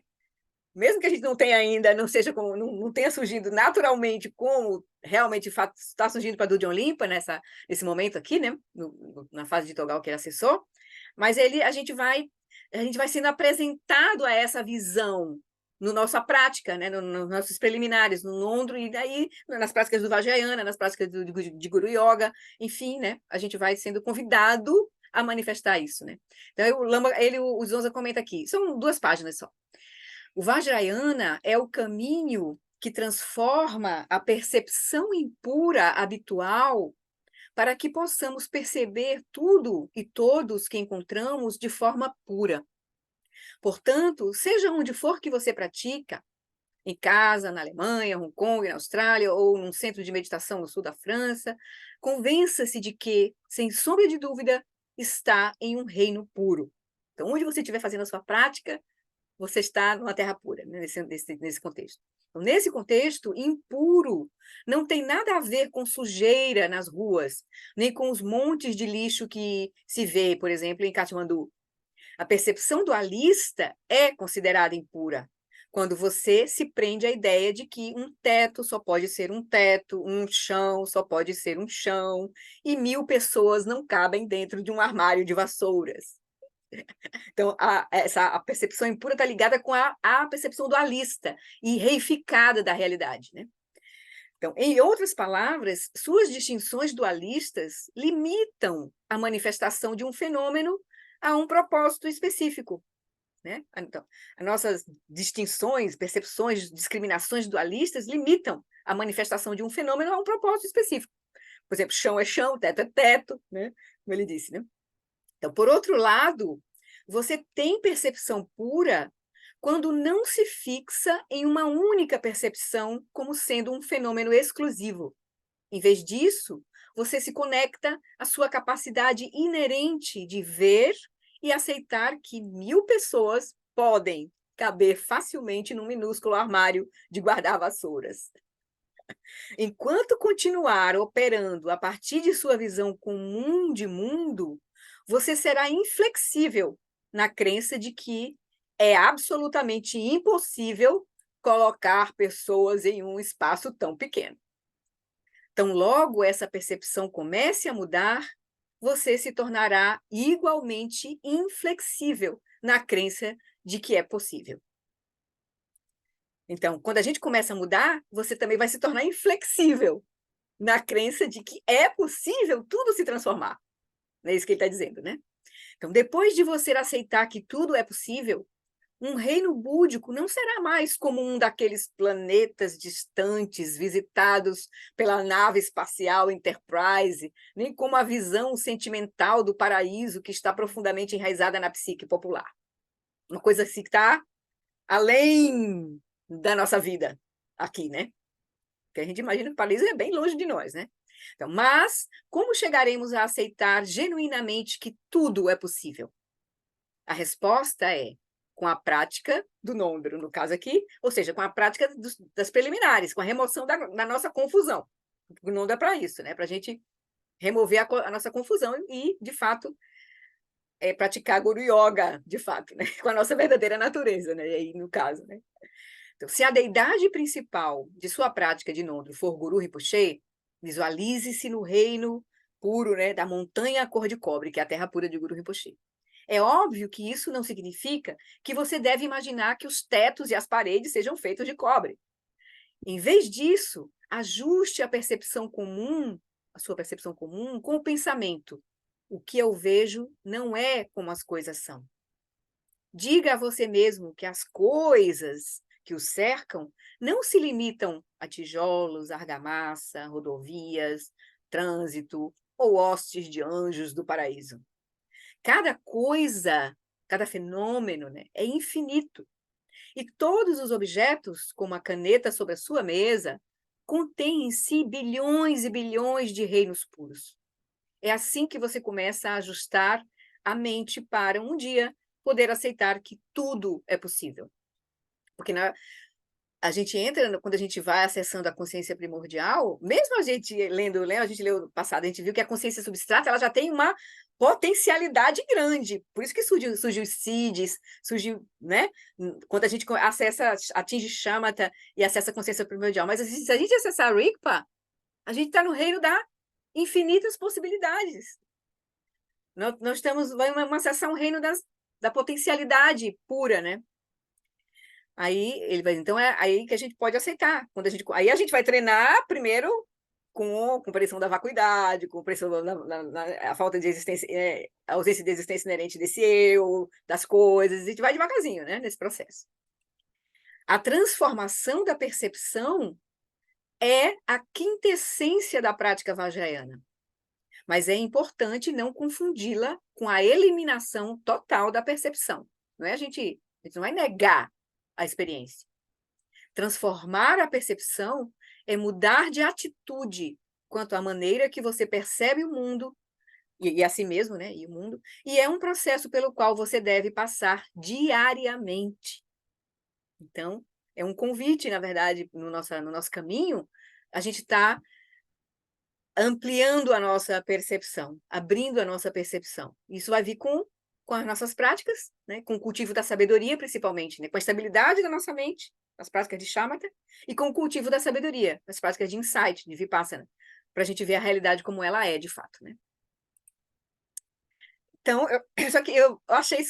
mesmo que a gente não tenha ainda, não tenha surgido naturalmente como realmente está surgindo para Dudjom Limpa nesse momento aqui, né, na fase de Togal que ele acessou, mas a gente vai sendo apresentado a essa visão na nossa prática, né, nos nossos preliminares, no Nondro, e daí nas práticas do Vajrayana, nas práticas de Guru Yoga, enfim, né, a gente vai sendo convidado a manifestar isso, né. Então, o Dzongzha comenta aqui, são 2 páginas só. O Vajrayana é o caminho que transforma a percepção impura habitual para que possamos perceber tudo e todos que encontramos de forma pura. Portanto, seja onde for que você pratica, em casa, na Alemanha, Hong Kong, na Austrália, ou num centro de meditação no sul da França, convença-se de que, sem sombra de dúvida, está em um reino puro. Então, onde você estiver fazendo a sua prática, você está numa terra pura, né, nesse contexto. Então, nesse contexto, impuro não tem nada a ver com sujeira nas ruas, nem com os montes de lixo que se vê, por exemplo, em Katmandu. A percepção dualista é considerada impura, quando você se prende à ideia de que um teto só pode ser um teto, um chão só pode ser um chão, e 1000 pessoas não cabem dentro de um armário de vassouras. Então, a percepção impura está ligada com a percepção dualista e reificada da realidade, né? Então, em outras palavras, suas distinções dualistas limitam a manifestação de um fenômeno a um propósito específico, né? Então, as nossas distinções, percepções, discriminações dualistas limitam a manifestação de um fenômeno a um propósito específico. Por exemplo, chão é chão, teto é teto, né? Como ele disse, né? Então, por outro lado, você tem percepção pura quando não se fixa em uma única percepção como sendo um fenômeno exclusivo. Em vez disso, você se conecta à sua capacidade inerente de ver e aceitar que 1000 pessoas podem caber facilmente num minúsculo armário de guardar vassouras. Enquanto continuar operando a partir de sua visão comum de mundo, você será inflexível na crença de que é absolutamente impossível colocar pessoas em um espaço tão pequeno. Então, logo essa percepção comece a mudar, você se tornará igualmente inflexível na crença de que é possível. Então, quando a gente começa a mudar, você também vai se tornar inflexível na crença de que é possível tudo se transformar. É isso que ele está dizendo, né? Então, depois de você aceitar que tudo é possível, um reino búdico não será mais como um daqueles planetas distantes visitados pela nave espacial Enterprise, nem como a visão sentimental do paraíso que está profundamente enraizada na psique popular. Uma coisa assim que está além da nossa vida aqui, né? Porque a gente imagina que o paraíso é bem longe de nós, né? Então, mas como chegaremos a aceitar genuinamente que tudo é possível? A resposta é com a prática do Nondro, no caso aqui, ou seja, com a prática das preliminares, com a remoção da nossa confusão. O Nondro é para isso, né? Para a gente remover a nossa confusão e, de fato, praticar Guru Yoga, de fato, né? Com a nossa verdadeira natureza, né? E aí, no caso, né? Então, se a deidade principal de sua prática de Nondro for Guru Rinpoche, visualize-se no reino puro, né, da montanha cor de cobre, que é a terra pura de Guru Rinpoche. É óbvio que isso não significa que você deve imaginar que os tetos e as paredes sejam feitos de cobre. Em vez disso, ajuste a percepção comum, a sua percepção comum, com o pensamento. O que eu vejo não é como as coisas são. Diga a você mesmo que as coisas que o cercam não se limitam a tijolos, argamassa, rodovias, trânsito ou hostes de anjos do paraíso. Cada coisa, cada fenômeno, né, é infinito. E todos os objetos, como a caneta sobre a sua mesa, contêm em si bilhões e bilhões de reinos puros. É assim que você começa a ajustar a mente para um dia poder aceitar que tudo é possível. Porque a gente entra, quando a gente vai acessando a consciência primordial, mesmo a gente lendo, a gente leu no passado, a gente viu que a consciência substrata ela já tem uma potencialidade grande. Por isso que surgiu os CIDs, surgiu, né? Quando a gente acessa, atinge Shamatha e acessa a consciência primordial. Mas se a gente acessar a Rigpa, a gente está no reino das infinitas possibilidades. Nós vamos acessar um reino da potencialidade pura, né? Aí ele vai, então é aí que a gente pode aceitar. Aí a gente vai treinar primeiro com compreensão da vacuidade, compreensão a falta de existência, a ausência de existência inerente desse eu, das coisas, a gente vai devagarzinho, né, nesse processo. A transformação da percepção é a quintessência da prática vajrayana. Mas é importante não confundi-la com a eliminação total da percepção. Não é a gente não vai negar a experiência. Transformar a percepção é mudar de atitude quanto à maneira que você percebe o mundo e a si mesmo, né, e o mundo, e é um processo pelo qual você deve passar diariamente. Então, é um convite, na verdade, no nosso caminho, a gente está ampliando a nossa percepção, abrindo a nossa percepção. Isso vai vir com as nossas práticas, né? Com o cultivo da sabedoria, principalmente, né? Com a estabilidade da nossa mente, nas práticas de Shamatha, e com o cultivo da sabedoria, nas práticas de insight, de Vipassana, para a gente ver a realidade como ela é, de fato, né? Então, só que eu achei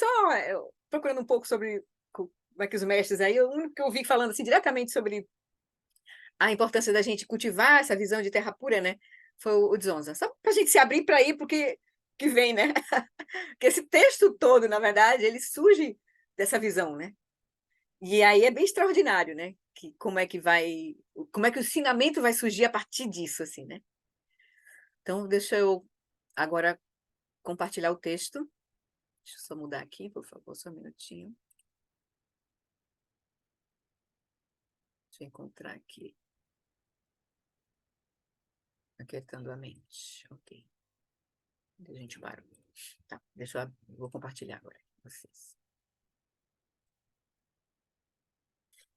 procurando um pouco sobre como é que os mestres aí, o único que eu vi falando assim, diretamente sobre a importância da gente cultivar essa visão de terra pura, né? Foi o Dzonza. Só para a gente se abrir para ir porque que vem, né? Porque esse texto todo, na verdade, ele surge dessa visão, né? E aí é bem extraordinário, né? Como é que o ensinamento vai surgir a partir disso, assim, né? Então, deixa eu agora compartilhar o texto. Deixa eu só mudar aqui, por favor, só um minutinho. Deixa eu encontrar aqui. Aquietando a mente. Ok. Gente, barulho. Tá, vou compartilhar agora com vocês.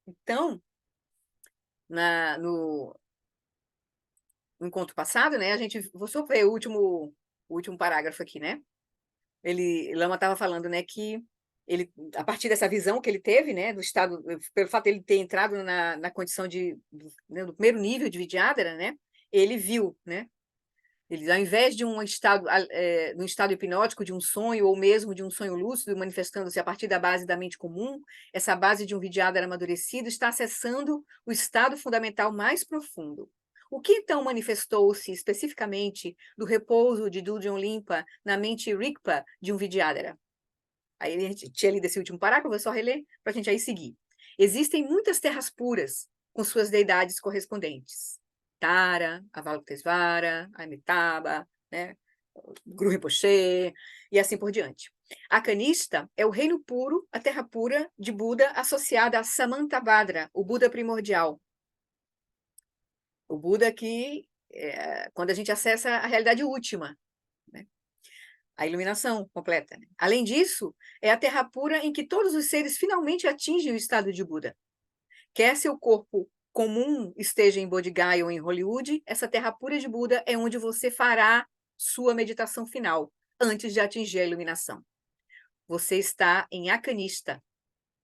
Então, no encontro passado, né, vou só ver o último parágrafo aqui, né? Lama estava falando, né, que ele, a partir dessa visão que ele teve, né, do estado, pelo fato de ele ter entrado na condição do primeiro nível de Vidyadhara, né, ele viu, né, ele, ao invés de um estado hipnótico, de um sonho, ou mesmo de um sonho lúcido, manifestando-se a partir da base da mente comum, essa base de um Vidyadhara amadurecido está acessando o estado fundamental mais profundo. O que então manifestou-se especificamente do repouso de Dudjom Limpa na mente Rigpa de um Vidyadhara? Aí a gente tinha lido esse último parágrafo, vou só reler para a gente aí seguir. Existem muitas terras puras com suas deidades correspondentes. Tara, Avalokitesvara, Amitabha, né, Guru Rinpoche, e assim por diante. A Kanishta é o reino puro, a terra pura de Buda associada a Samantabhadra, o Buda primordial. O Buda que, quando a gente acessa a realidade última, né, a iluminação completa. Né? Além disso, é a terra pura em que todos os seres finalmente atingem o estado de Buda. Quer seu corpo comum esteja em Bodh Gaya ou em Hollywood, essa terra pura de Buda é onde você fará sua meditação final, antes de atingir a iluminação. Você está em Akanishta,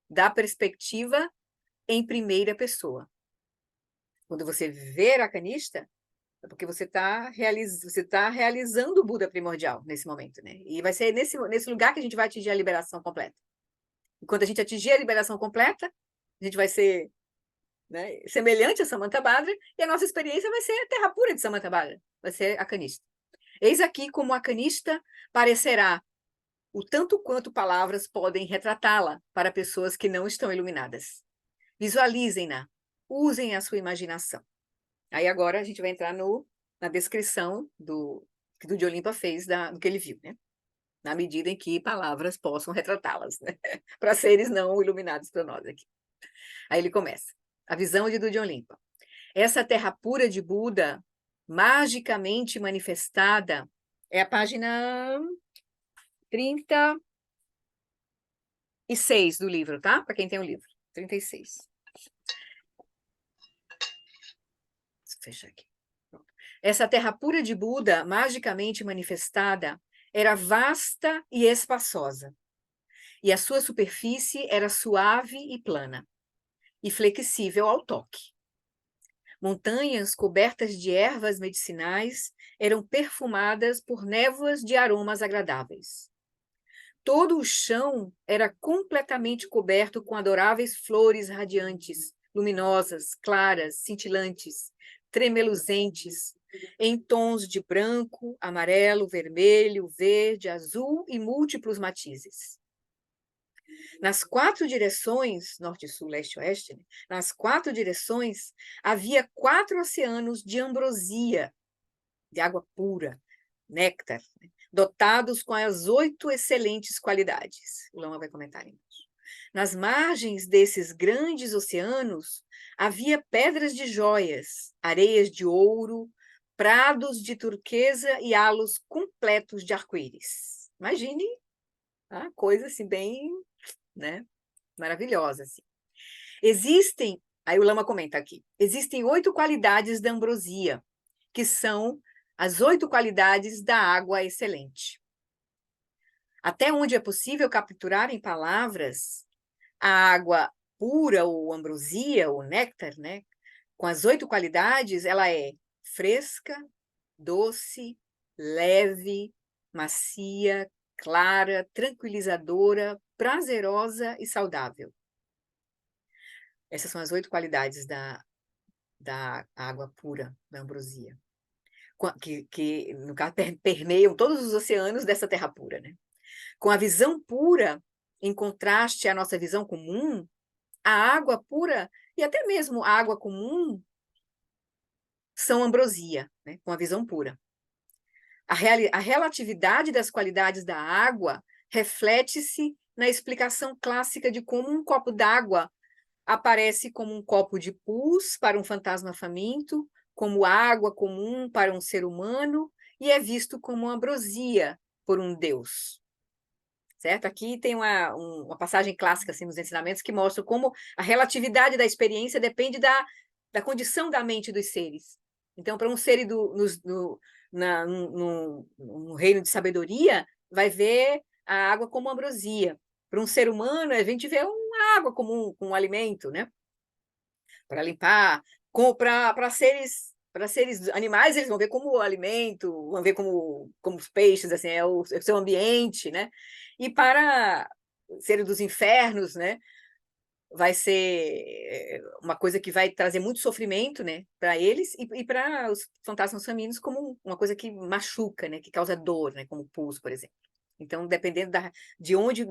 da perspectiva em primeira pessoa. Quando você ver a canista, é porque você está realizando o Buda primordial nesse momento, né? E vai ser nesse lugar que a gente vai atingir a liberação completa. E quando a gente atingir a liberação completa, a gente vai ser, né, semelhante a Samantabhadra, e a nossa experiência vai ser a terra pura de Samantabhadra, vai ser a canista. Eis aqui como a canista parecerá, o tanto quanto palavras podem retratá-la para pessoas que não estão iluminadas. Visualizem-na, usem a sua imaginação. Aí agora a gente vai entrar na descrição que o de Olimpa fez do que ele viu, né? Na medida em que palavras possam retratá-las, né? Para seres não iluminados para nós aqui. Aí ele começa. A visão de Dude Olimpa. Essa terra pura de Buda, magicamente manifestada, é a página 36 do livro, tá? Para quem tem o livro. 36. Deixa eu fechar aqui. Essa terra pura de Buda, magicamente manifestada, era vasta e espaçosa, e a sua superfície era suave e plana, e flexível ao toque. Montanhas cobertas de ervas medicinais eram perfumadas por névoas de aromas agradáveis. Todo o chão era completamente coberto com adoráveis flores radiantes, luminosas, claras, cintilantes, tremeluzentes, em tons de branco, amarelo, vermelho, verde, azul e múltiplos matizes. Nas 4 direções, norte, sul, leste, oeste, né? Nas 4 direções, havia 4 oceanos de ambrosia, de água pura, néctar, né? Dotados com as 8 excelentes qualidades. O Lama vai comentar embaixo. Nas margens desses grandes oceanos, havia pedras de joias, areias de ouro, prados de turquesa e halos completos de arco-íris. Imagine, tá? Coisa assim bem, né, maravilhosa. Assim. Existem, aí o Lama comenta aqui, existem 8 qualidades da ambrosia, que são as 8 qualidades da água excelente. Até onde é possível capturar em palavras, a água pura ou ambrosia, ou néctar, né? Com as 8 qualidades, ela é fresca, doce, leve, macia, clara, tranquilizadora, prazerosa e saudável. Essas são as 8 qualidades da água pura, da ambrosia, que no caso, permeiam todos os oceanos dessa terra pura, né? Com a visão pura, em contraste à nossa visão comum, a água pura e até mesmo a água comum são ambrosia, né? Com a visão pura. A relatividade das qualidades da água reflete-se na explicação clássica de como um copo d'água aparece como um copo de pus para um fantasma faminto, como água comum para um ser humano, e é visto como ambrosia por um deus. Certo? Aqui tem uma passagem clássica assim, nos ensinamentos que mostra como a relatividade da experiência depende da condição da mente dos seres. Então, para um ser no reino de sabedoria, vai ver a água como ambrosia. Para um ser humano, a gente vê uma água como um alimento, né? Para limpar, para seres animais, eles vão ver como alimento, vão ver como os peixes, assim, é o seu ambiente, né? E para seres dos infernos, né? Vai ser uma coisa que vai trazer muito sofrimento, né? Para eles e para os fantasmas femininos como uma coisa que machuca, né? Que causa dor, né? Como o pus, por exemplo. Então, dependendo de onde,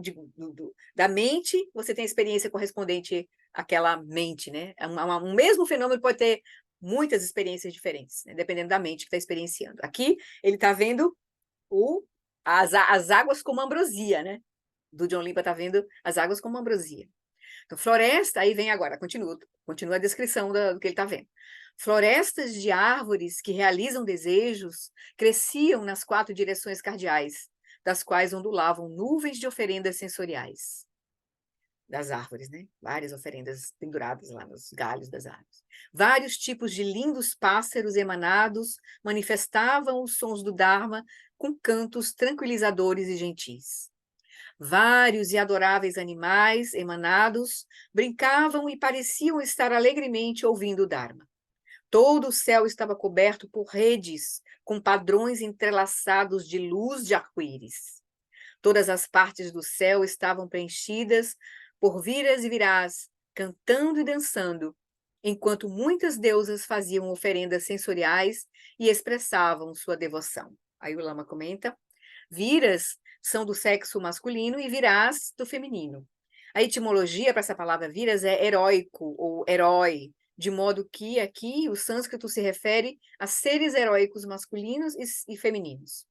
da mente, você tem a experiência correspondente àquela mente, né? Um mesmo fenômeno pode ter muitas experiências diferentes, né? Dependendo da mente que está experienciando. Aqui, ele está vendo as águas como ambrosia, né? Do John Limpa está vendo as águas como ambrosia. Então, floresta, aí vem agora, continua a descrição do que ele está vendo. Florestas de árvores que realizam desejos cresciam nas 4 direções cardeais, das quais ondulavam nuvens de oferendas sensoriais das árvores, né? Várias oferendas penduradas lá nos galhos das árvores. Vários tipos de lindos pássaros emanados manifestavam os sons do Dharma com cantos tranquilizadores e gentis. Vários e adoráveis animais emanados brincavam e pareciam estar alegremente ouvindo o Dharma. Todo o céu estava coberto por redes com padrões entrelaçados de luz de arco-íris. Todas as partes do céu estavam preenchidas por viras e virás, cantando e dançando, enquanto muitas deusas faziam oferendas sensoriais e expressavam sua devoção. Aí o Lama comenta: viras são do sexo masculino e virás do feminino. A etimologia para essa palavra viras é heróico ou herói, de modo que aqui o sânscrito se refere a seres heróicos masculinos e femininos.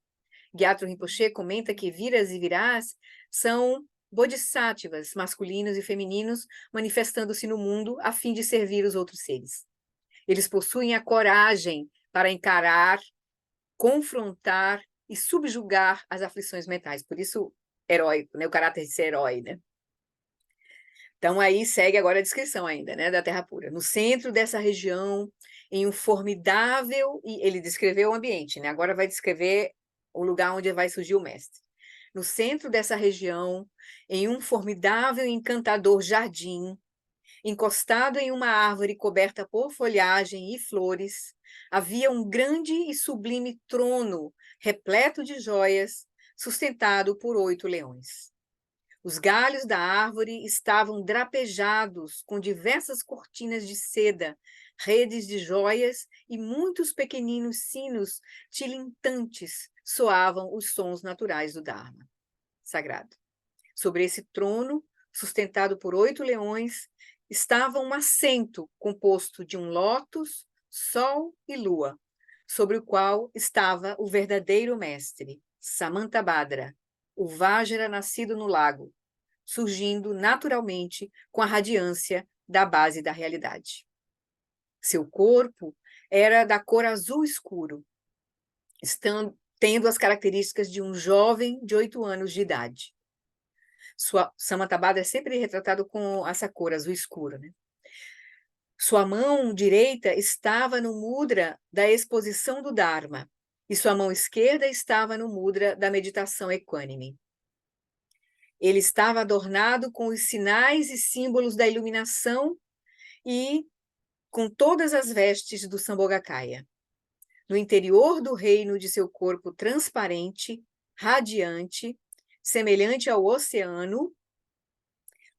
Gyatro Rinpoche comenta que viras e virás são bodhisattvas masculinos e femininos manifestando-se no mundo a fim de servir os outros seres. Eles possuem a coragem para encarar, confrontar e subjugar as aflições mentais. Por isso, heróico, né? O caráter de ser herói, né? Então, aí segue agora a descrição ainda, né, da Terra Pura. No centro dessa região, em um formidável... E ele descreveu o ambiente, né? Agora vai descrever o lugar onde vai surgir o mestre. No centro dessa região, em um formidável e encantador jardim, encostado em uma árvore coberta por folhagem e flores, havia um grande e sublime trono repleto de joias, sustentado por 8 leões. Os galhos da árvore estavam drapejados com diversas cortinas de seda, redes de joias e muitos pequeninos sinos tilintantes soavam os sons naturais do Dharma sagrado. Sobre esse trono, sustentado por 8 leões, estava um assento composto de um lótus, sol e lua, sobre o qual estava o verdadeiro mestre, Samantabhadra, o Vajra nascido no lago, surgindo naturalmente com a radiância da base da realidade. Seu corpo era da cor azul escuro, tendo as características de um jovem de 8 anos de idade. Samantabhadra é sempre retratado com essa cor azul escuro, né? Sua mão direita estava no mudra da exposição do Dharma, e sua mão esquerda estava no mudra da meditação equânime. Ele estava adornado com os sinais e símbolos da iluminação e com todas as vestes do Sambhogakaya. No interior do reino de seu corpo transparente, radiante, semelhante ao oceano,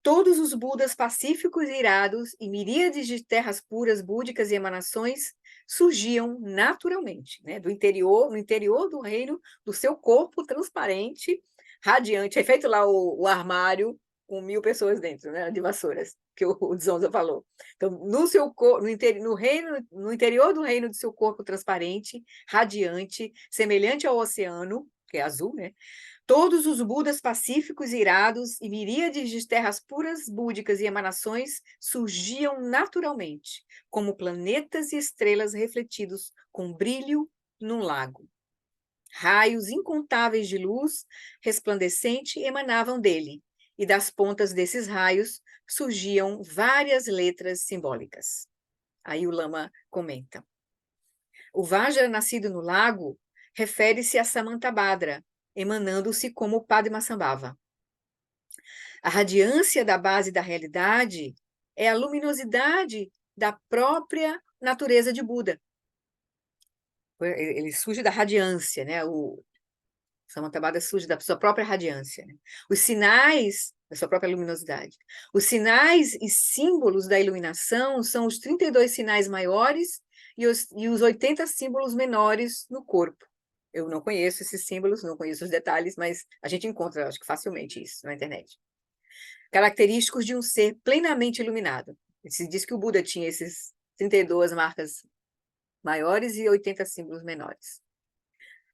todos os Budas pacíficos e irados e miríades de terras puras búdicas e emanações surgiam naturalmente, né? No interior do reino, do seu corpo transparente, radiante. É feito lá o armário com 1000 pessoas dentro, né? De vassouras, que o Dzonza falou. Então, no interior do reino do seu corpo transparente, radiante, semelhante ao oceano, que é azul, né? Todos os Budas pacíficos e irados e miríades de terras puras búdicas e emanações surgiam naturalmente, como planetas e estrelas refletidos com brilho num lago. Raios incontáveis de luz resplandecente emanavam dele, e das pontas desses raios surgiam várias letras simbólicas. Aí o Lama comenta. O Vajra nascido no lago refere-se a Samantabhadra, emanando-se como Padmasambhava. A radiância da base da realidade é a luminosidade da própria natureza de Buda. Ele surge da radiância, né? O Samantabhadra surge da sua própria radiância, né? Os sinais da sua própria luminosidade. Os sinais e símbolos da iluminação são os 32 sinais maiores e os 80 símbolos menores no corpo. Eu não conheço esses símbolos, não conheço os detalhes, mas a gente encontra, acho que facilmente isso na internet. Característicos de um ser plenamente iluminado. Se diz que o Buda tinha esses 32 marcas maiores e 80 símbolos menores.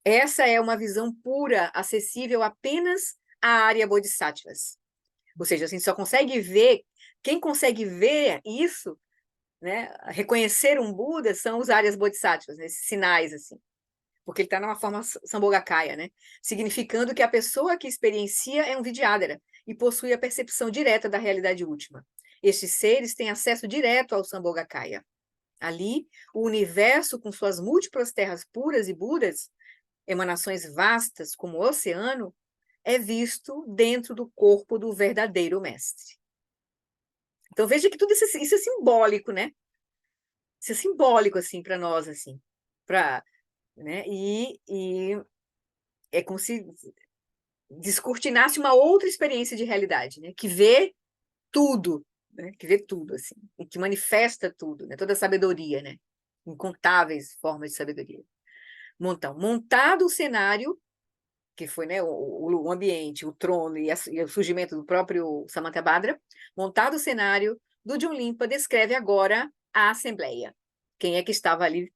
Essa é uma visão pura, acessível apenas à área Bodhisattvas. Ou seja, assim, só consegue ver, quem consegue ver isso, né, reconhecer um Buda, são os áreas Bodhisattvas, né, esses sinais, assim. Porque ele está numa forma Sambhogakaya, né? Significando que a pessoa que experiencia é um Vidyadhara e possui a percepção direta da realidade última. Estes seres têm acesso direto ao Sambhogakaya. Ali, o universo, com suas múltiplas terras puras e Budas, emanações vastas como o oceano, é visto dentro do corpo do verdadeiro mestre. Então veja que tudo isso é simbólico, né? Isso é simbólico, assim, para nós, assim. Né? E é como se descortinasse uma outra experiência de realidade, né? Que vê tudo, né? Que vê tudo, assim. E que manifesta tudo, né? Toda a sabedoria, né? Incontáveis formas de sabedoria. Montado o cenário, que foi, né, o ambiente, o trono e o surgimento do próprio Samantabhadra, montado o cenário, do John Limpa descreve agora a Assembleia. Quem é que estava ali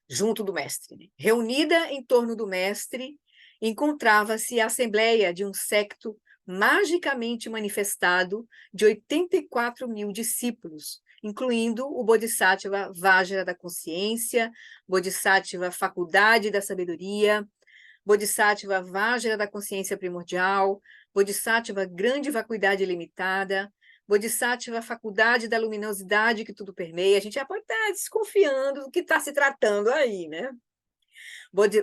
junto do mestre? Né? Reunida em torno do mestre, encontrava-se a Assembleia de um secto magicamente manifestado de 84 mil discípulos, incluindo o Bodhisattva Vajra da consciência, Bodhisattva Faculdade da sabedoria, Bodhisattva Vajra da consciência primordial, Bodhisattva grande vacuidade ilimitada, Bodhisattva faculdade da luminosidade que tudo permeia. A gente já pode estar desconfiando do que está se tratando aí, né?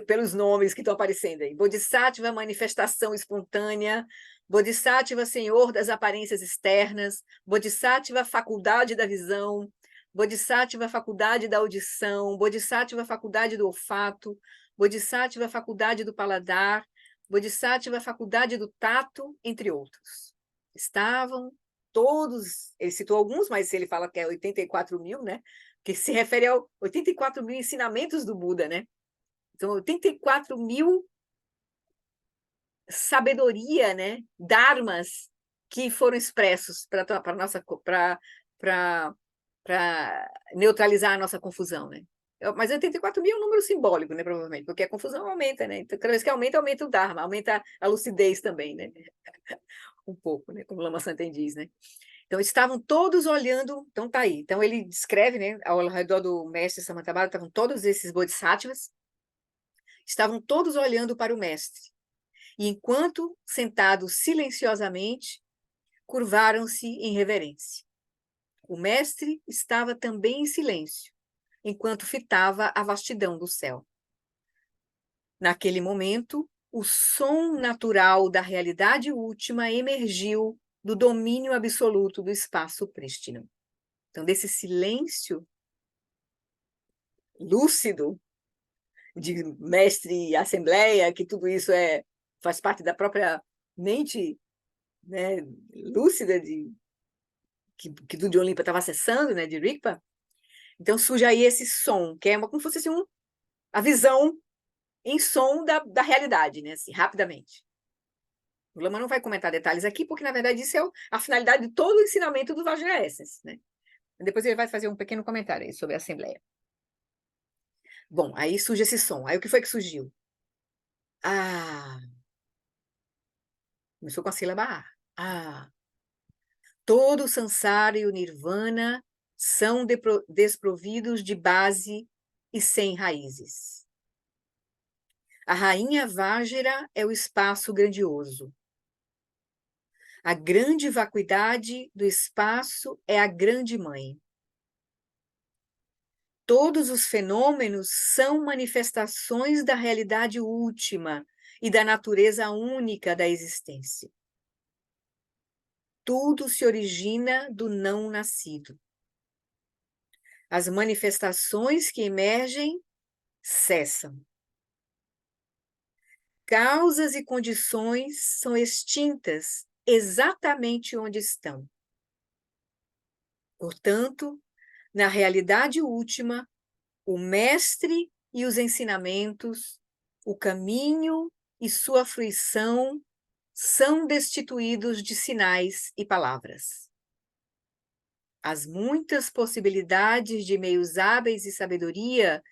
Pelos nomes que estão aparecendo aí. Bodhisattva manifestação espontânea, Bodhisattva senhor das aparências externas, Bodhisattva faculdade da visão, Bodhisattva faculdade da audição, Bodhisattva faculdade do olfato, Bodhisattva faculdade do paladar, Bodhisattva faculdade do tato, entre outros. Estavam todos, ele citou alguns, mas ele fala que é 84 mil, né? Que se refere a 84 mil ensinamentos do Buda, né? Então, 84 mil sabedoria, né? Dharmas que foram expressos para nossa para neutralizar a nossa confusão, né? Mas 84 mil é um número simbólico, né? Provavelmente, porque a confusão aumenta, né? Então, cada vez que aumenta, aumenta o Dharma, aumenta a lucidez também, né? Um pouco, né? Como Lama Santen diz, né? Então, estavam todos olhando, então tá aí. Então, ele descreve, né? Ao redor do mestre Samantabhadra, estavam todos esses bodhisattvas, estavam todos olhando para o mestre. E enquanto sentados silenciosamente, curvaram-se em reverência. O mestre estava também em silêncio, enquanto fitava a vastidão do céu. Naquele momento, o som natural da realidade última emergiu do domínio absoluto do espaço prístino. Então, desse silêncio lúcido de mestre e assembleia, que tudo isso faz parte da própria mente, né, lúcida que do John Limpa estava acessando, né, de Rigpa. Então surge aí esse som, que é como se fosse assim, a visão em som da realidade, né, assim, rapidamente. O Lama não vai comentar detalhes aqui, porque, na verdade, isso é a finalidade de todo o ensinamento do Vajra Essence, né? Depois ele vai fazer um pequeno comentário aí sobre a Assembleia. Bom, aí surge esse som. Aí o que foi que surgiu? Começou com a sílaba A. Todo o Sansara e o Nirvana são desprovidos de base e sem raízes. A rainha Vajra é o espaço grandioso. A grande vacuidade do espaço é a grande mãe. Todos os fenômenos são manifestações da realidade última e da natureza única da existência. Tudo se origina do não nascido. As manifestações que emergem cessam. Causas e condições são extintas exatamente onde estão. Portanto, na realidade última, o mestre e os ensinamentos, o caminho e sua fruição são destituídos de sinais e palavras. As muitas possibilidades de meios hábeis e sabedoria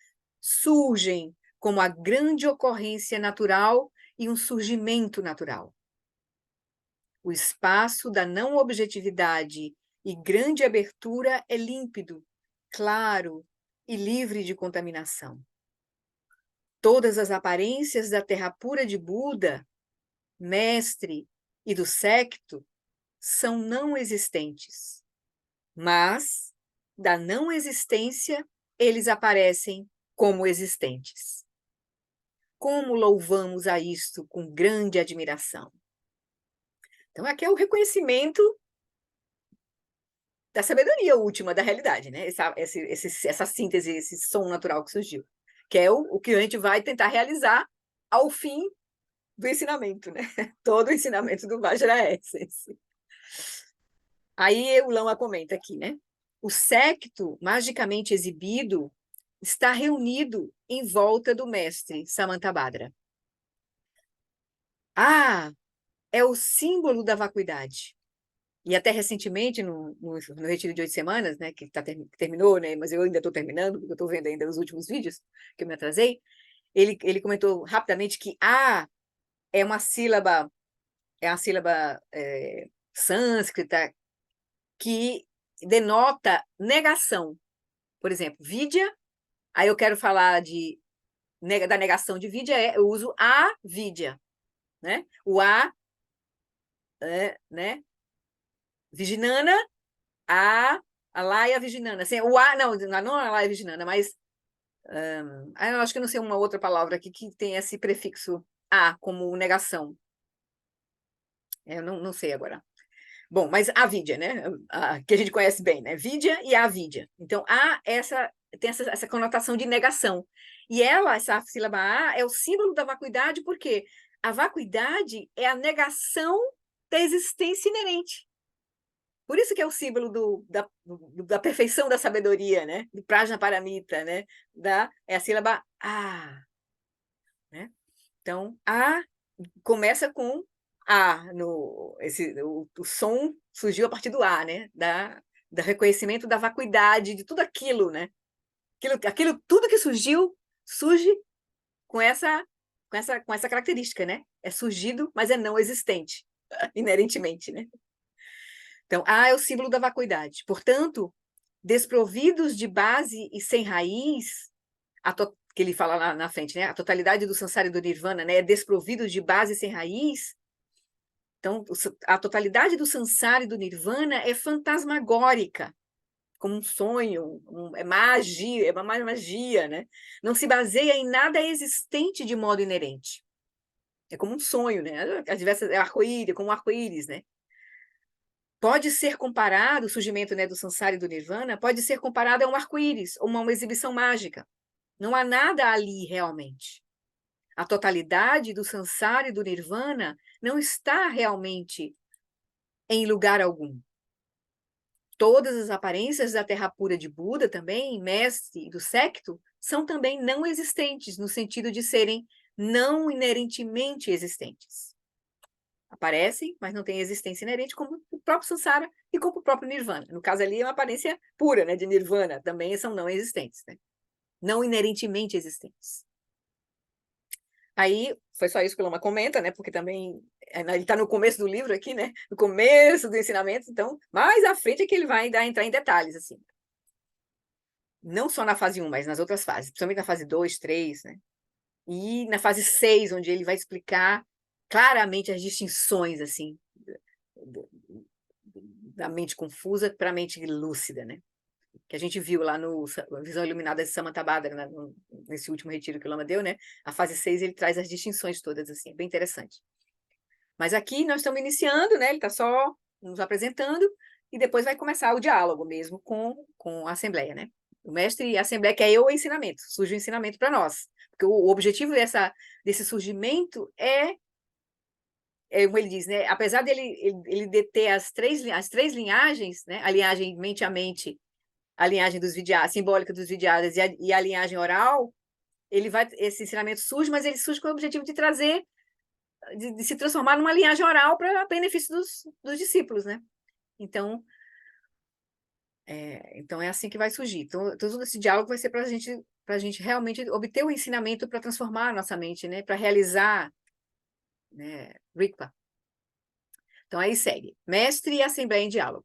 surgem como a grande ocorrência natural e um surgimento natural. O espaço da não objetividade e grande abertura é límpido, claro e livre de contaminação. Todas as aparências da terra pura de Buda, mestre e do secto são não existentes, mas da não existência eles aparecem como existentes. como louvamos a isto com grande admiração. Então, aqui é o reconhecimento da sabedoria última da realidade, né? Essa síntese, esse som natural que surgiu, que é o que a gente vai tentar realizar ao fim do ensinamento, né? Todo o ensinamento do Vajra Essence. Aí o Lama comenta aqui, né? O séquito magicamente exibido está reunido em volta do mestre Samantabhadra. Ah, é o símbolo da vacuidade. E até recentemente, no retiro de 8 semanas, né, que terminou, né, mas eu ainda estou terminando, porque eu estou vendo ainda os últimos vídeos, que eu me atrasei, ele comentou rapidamente que A é uma sílaba, sânscrita que denota negação. Por exemplo, vidya, aí eu quero falar da negação de vidya, eu uso a vidya, né? O a, né? Viginana, a Laia Viginana. Assim, o A, não a Laia Viginana, mas eu acho que não sei uma outra palavra aqui que tem esse prefixo A como negação. Eu não sei agora. Bom, mas a Vidya, né? Que a gente conhece bem, né? Vidya e a Vidya. Então, tem essa conotação de negação. E essa sílaba A, é o símbolo da vacuidade, porque a vacuidade é a negação da existência inerente. Por isso que é o símbolo da perfeição da sabedoria, né? Do Prajnaparamita, né? É a sílaba A, né? Então, A começa com A. O som surgiu a partir do A, né? Do reconhecimento da vacuidade de tudo aquilo, né? Tudo que surge com essa característica, né? É surgido, mas é não existente, inerentemente, né? Então, A é o símbolo da vacuidade. Portanto, desprovidos de base e sem raiz, que ele fala lá na frente, né? A totalidade do samsara e do nirvana, né? É desprovidos de base e sem raiz. Então, a totalidade do samsara e do nirvana é fantasmagórica, como um sonho, é magia, é uma magia, né? Não se baseia em nada existente de modo inerente. É como um sonho, né? É como um arco-íris, né? Pode ser comparado, o surgimento, né, do samsara e do nirvana, pode ser comparado a um arco-íris, ou uma exibição mágica. Não há nada ali realmente. A totalidade do samsara e do nirvana não está realmente em lugar algum. Todas as aparências da terra pura de Buda também, mestre e do séquito, são também não existentes, no sentido de serem não inerentemente existentes. Aparecem, mas não têm existência inerente, como o próprio samsara e como o próprio nirvana. No caso ali é uma aparência pura, né, de nirvana, também são não existentes, né? Não inerentemente existentes. Aí, foi só isso que o Lama comenta, né? Porque também ele está no começo do livro aqui, né? No começo do ensinamento, então, mais à frente é que ele vai entrar em detalhes, assim. Não só na fase 1, mas nas outras fases, principalmente na fase 2, 3, né? E na fase 6, onde ele vai explicar claramente as distinções, assim, da mente confusa para a mente lúcida, né? Que a gente viu lá no Visão Iluminada de Samantabhadra, né? Nesse último retiro que o Lama deu, né? A fase 6 ele traz as distinções todas, assim, é bem interessante. Mas aqui nós estamos iniciando, né? Ele está só nos apresentando e depois vai começar o diálogo mesmo com a Assembleia, né? O mestre e a Assembleia, que é o ensinamento, surge o ensinamento para nós. Porque o objetivo desse surgimento como ele diz, né? Apesar ele deter as três linhagens, né? A linhagem mente a mente, a linhagem simbólica dos Vidyadas e a linhagem oral, esse ensinamento surge, mas ele surge com o objetivo de trazer, de se transformar numa linhagem oral para benefício dos discípulos, né? Então, é assim que vai surgir. Então, todo esse diálogo vai ser para a gente realmente obter o ensinamento para transformar a nossa mente, né? Para realizar, né? Rigpa. Então, aí segue. Mestre e Assembleia em Diálogo.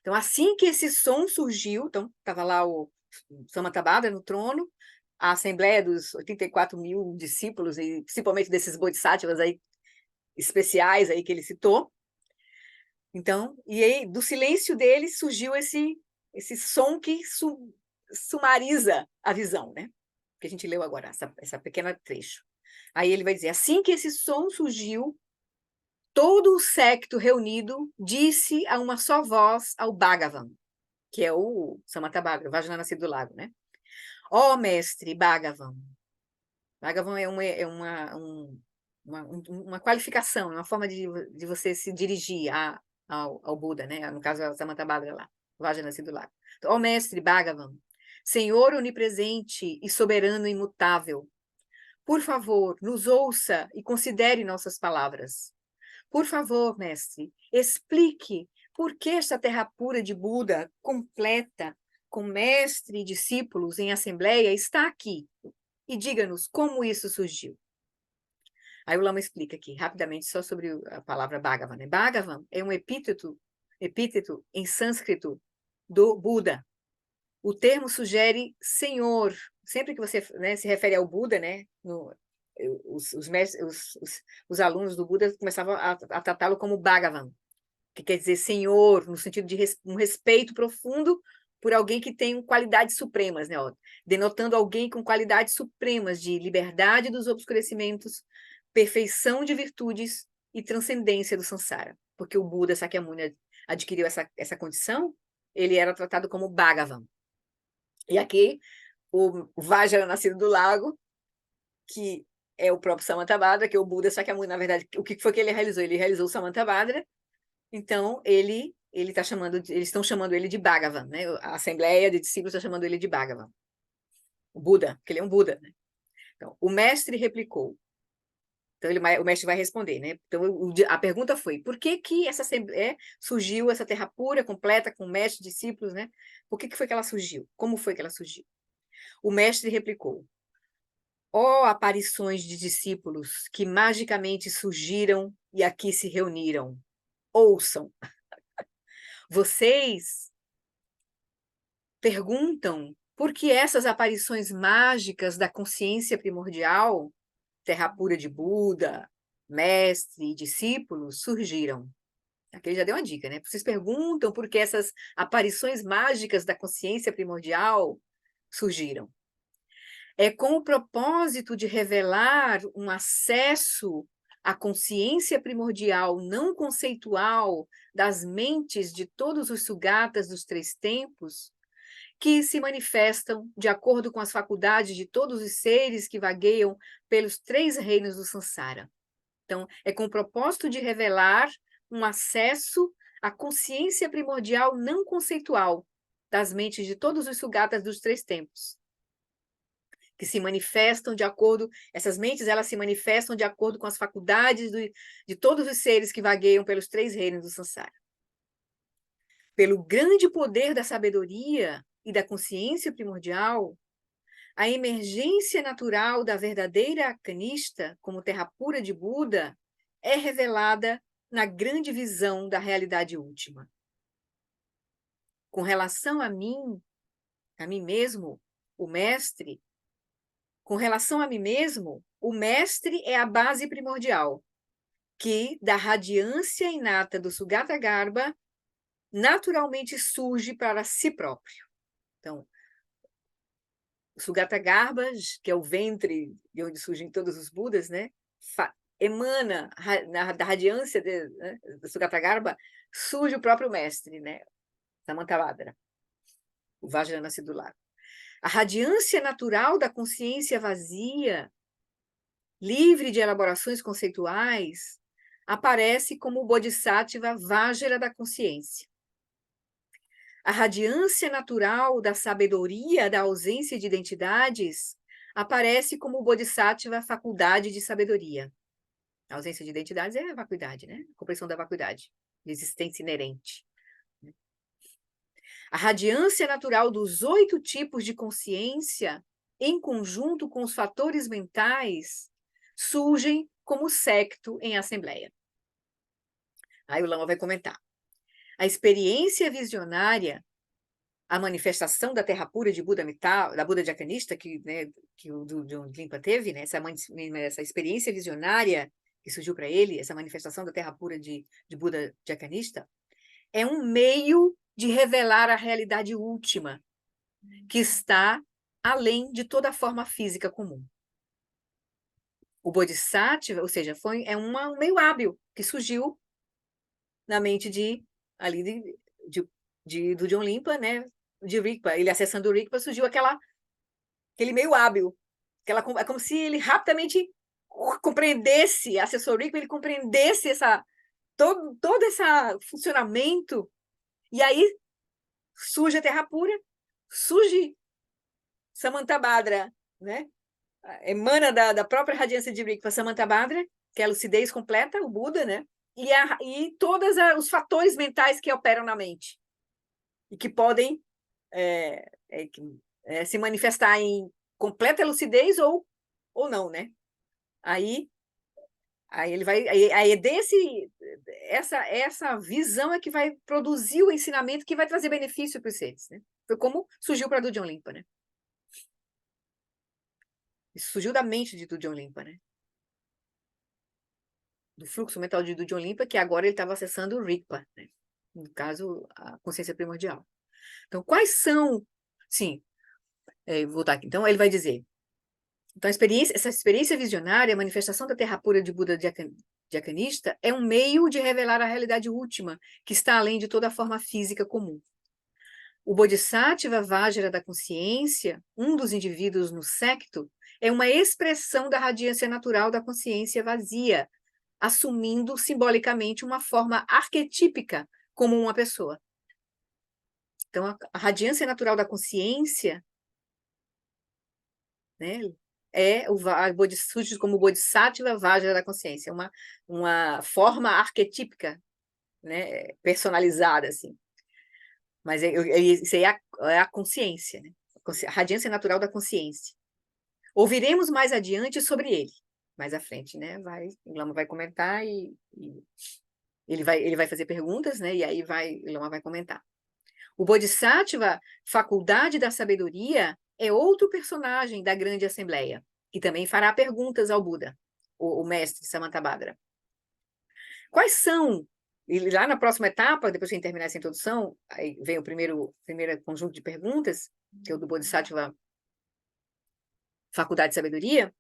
Então, assim que esse som surgiu, então, estava lá o Samantabhadra no trono, a Assembleia dos 84 mil discípulos, e principalmente desses bodhisattvas aí, especiais aí que ele citou. Então, e aí, do silêncio dele surgiu esse som que sumariza a visão, né? Que a gente leu agora, essa pequena trecho. Aí ele vai dizer, assim que esse som surgiu, todo o séquito reunido disse a uma só voz ao Bhagavan, que é o Samantabhadra, o Vajra nascido do lago, né? Ó mestre Bhagavan. Bhagavan uma qualificação, uma forma de você se dirigir ao Buda, né? No caso, a Samantabhadra lá, o Vajra nascido do lago. Então, ó mestre Bhagavan, Senhor onipresente e soberano imutável, por favor, nos ouça e considere nossas palavras. Por favor, mestre, explique por que esta terra pura de Buda, completa, com mestre e discípulos em assembleia, está aqui. E diga-nos como isso surgiu. Aí o Lama explica aqui, rapidamente, só sobre a palavra Bhagavan, né? Bhagavan é um epíteto em sânscrito do Buda. O termo sugere senhor. Sempre que você, né, se refere ao Buda, né, os alunos do Buda começavam a tratá-lo como Bhagavan, que quer dizer senhor, no sentido de um respeito profundo por alguém que tem qualidades supremas, né, ó, denotando alguém com qualidades supremas de liberdade dos obscurecimentos, perfeição de virtudes e transcendência do samsara. Porque o Buda Sakyamuni adquiriu essa condição, ele era tratado como Bhagavan. E aqui, o Vajra nascido do lago, que é o próprio Samantabhadra, que é o Buda Sakyamuni, na verdade, o que foi que ele realizou? Ele realizou o Samantabhadra, então eles estão chamando ele de Bhagavan, né? A Assembleia de Discípulos está chamando ele de Bhagavan, o Buda, porque ele é um Buda, né? Então, o mestre replicou. Então, o mestre vai responder, né? Então, a pergunta foi, por que essa assembleia surgiu, essa terra pura, completa, com mestre, discípulos, né? Por que foi que ela surgiu? Como foi que ela surgiu? O mestre replicou, ó aparições de discípulos que magicamente surgiram e aqui se reuniram. Ouçam. Vocês perguntam por que essas aparições mágicas da consciência primordial, terra pura de Buda, mestre e discípulos, surgiram. Aqui ele já deu uma dica, né? Vocês perguntam por que essas aparições mágicas da consciência primordial surgiram. É com o propósito de revelar um acesso à consciência primordial não conceitual das mentes de todos os sugatas dos três tempos, que se manifestam de acordo com as faculdades de todos os seres que vagueiam pelos três reinos do samsara. Então, é com o propósito de revelar um acesso à consciência primordial não conceitual das mentes de todos os sugatas dos três tempos, que se manifestam de acordo, essas mentes elas se manifestam de acordo com as faculdades de todos os seres que vagueiam pelos três reinos do samsara. Pelo grande poder da sabedoria e da consciência primordial, a emergência natural da verdadeira Kanishta, como terra pura de Buda, é revelada na grande visão da realidade última. Com relação a mim mesmo, o mestre, com relação a mim mesmo, o mestre é a base primordial, que, da radiância inata do Sugata Garbha, naturalmente surge para si próprio. Então, o Sugata Garbha, que é o ventre de onde surgem todos os Budas, né, emana da radiância do Sugata Garbha, surge o próprio mestre, né, Samantabhadra, o Vajra nascido do lago. A radiância natural da consciência vazia, livre de elaborações conceituais, aparece como o Bodhisattva Vajra da consciência. A radiância natural da sabedoria da ausência de identidades aparece como o Bodhisattva faculdade de sabedoria. A ausência de identidades é a vacuidade, né? A compreensão da vacuidade, de existência inerente. A radiância natural dos 8 tipos de consciência, em conjunto com os fatores mentais, surgem como secto em assembleia. Aí o Lama vai comentar. A experiência visionária, a manifestação da terra pura de Buda Mittal, da Buda Jacanista, né, que o John Limpa teve, né, essa experiência visionária que surgiu para ele, essa manifestação da terra pura de Buda Jacanista, é um meio de revelar a realidade última, que está além de toda forma física comum. O Bodhisattva, ou seja, é um meio hábil que surgiu na mente do John Limpa, né? De Rigpa. Ele acessando o Rigpa, surgiu aquele meio hábil. É como se ele rapidamente compreendesse, acessou o Rigpa, ele compreendesse todo esse funcionamento. E aí surge a Terra Pura, surge Samantabhadra, né? Emana da própria radiância de Rigpa, Samantabhadra, que é a lucidez completa, o Buda, né? E todos os fatores mentais que operam na mente e que podem se manifestar em completa lucidez ou não, né? Aí ele vai, aí é essa visão é que vai produzir o ensinamento que vai trazer benefício para os seres, né? Foi como surgiu para Dujon Limpa, né? Isso surgiu da mente de Dujon Limpa, né? Do fluxo mental de Dujon Limpa, que agora ele estava acessando o Rigpa, né? No caso, a consciência primordial. Então, quais são... Sim, vou voltar aqui. Então, ele vai dizer... Então, essa experiência visionária, a manifestação da terra pura de Buda Dhyākanista, é um meio de revelar a realidade última, que está além de toda a forma física comum. O Bodhisattva Vajra da consciência, um dos indivíduos no secto, é uma expressão da radiância natural da consciência vazia, assumindo simbolicamente uma forma arquetípica como uma pessoa. Então, a radiância natural da consciência, né, é surge como Bodhisattva Vajra da consciência, uma forma arquetípica, né, personalizada, assim. Mas isso aí é a consciência, né? A radiância natural da consciência. Ouviremos mais adiante sobre ele. Mais à frente, né? O Lama vai comentar e ele vai fazer perguntas, né? E aí o Lama vai comentar. O Bodhisattva, faculdade da sabedoria, é outro personagem da grande assembleia, e também fará perguntas ao Buda, o mestre Samantabhadra. Quais são, e lá na próxima etapa, depois que a gente terminar essa introdução, aí vem o primeiro conjunto de perguntas, que é o do Bodhisattva, faculdade de sabedoria,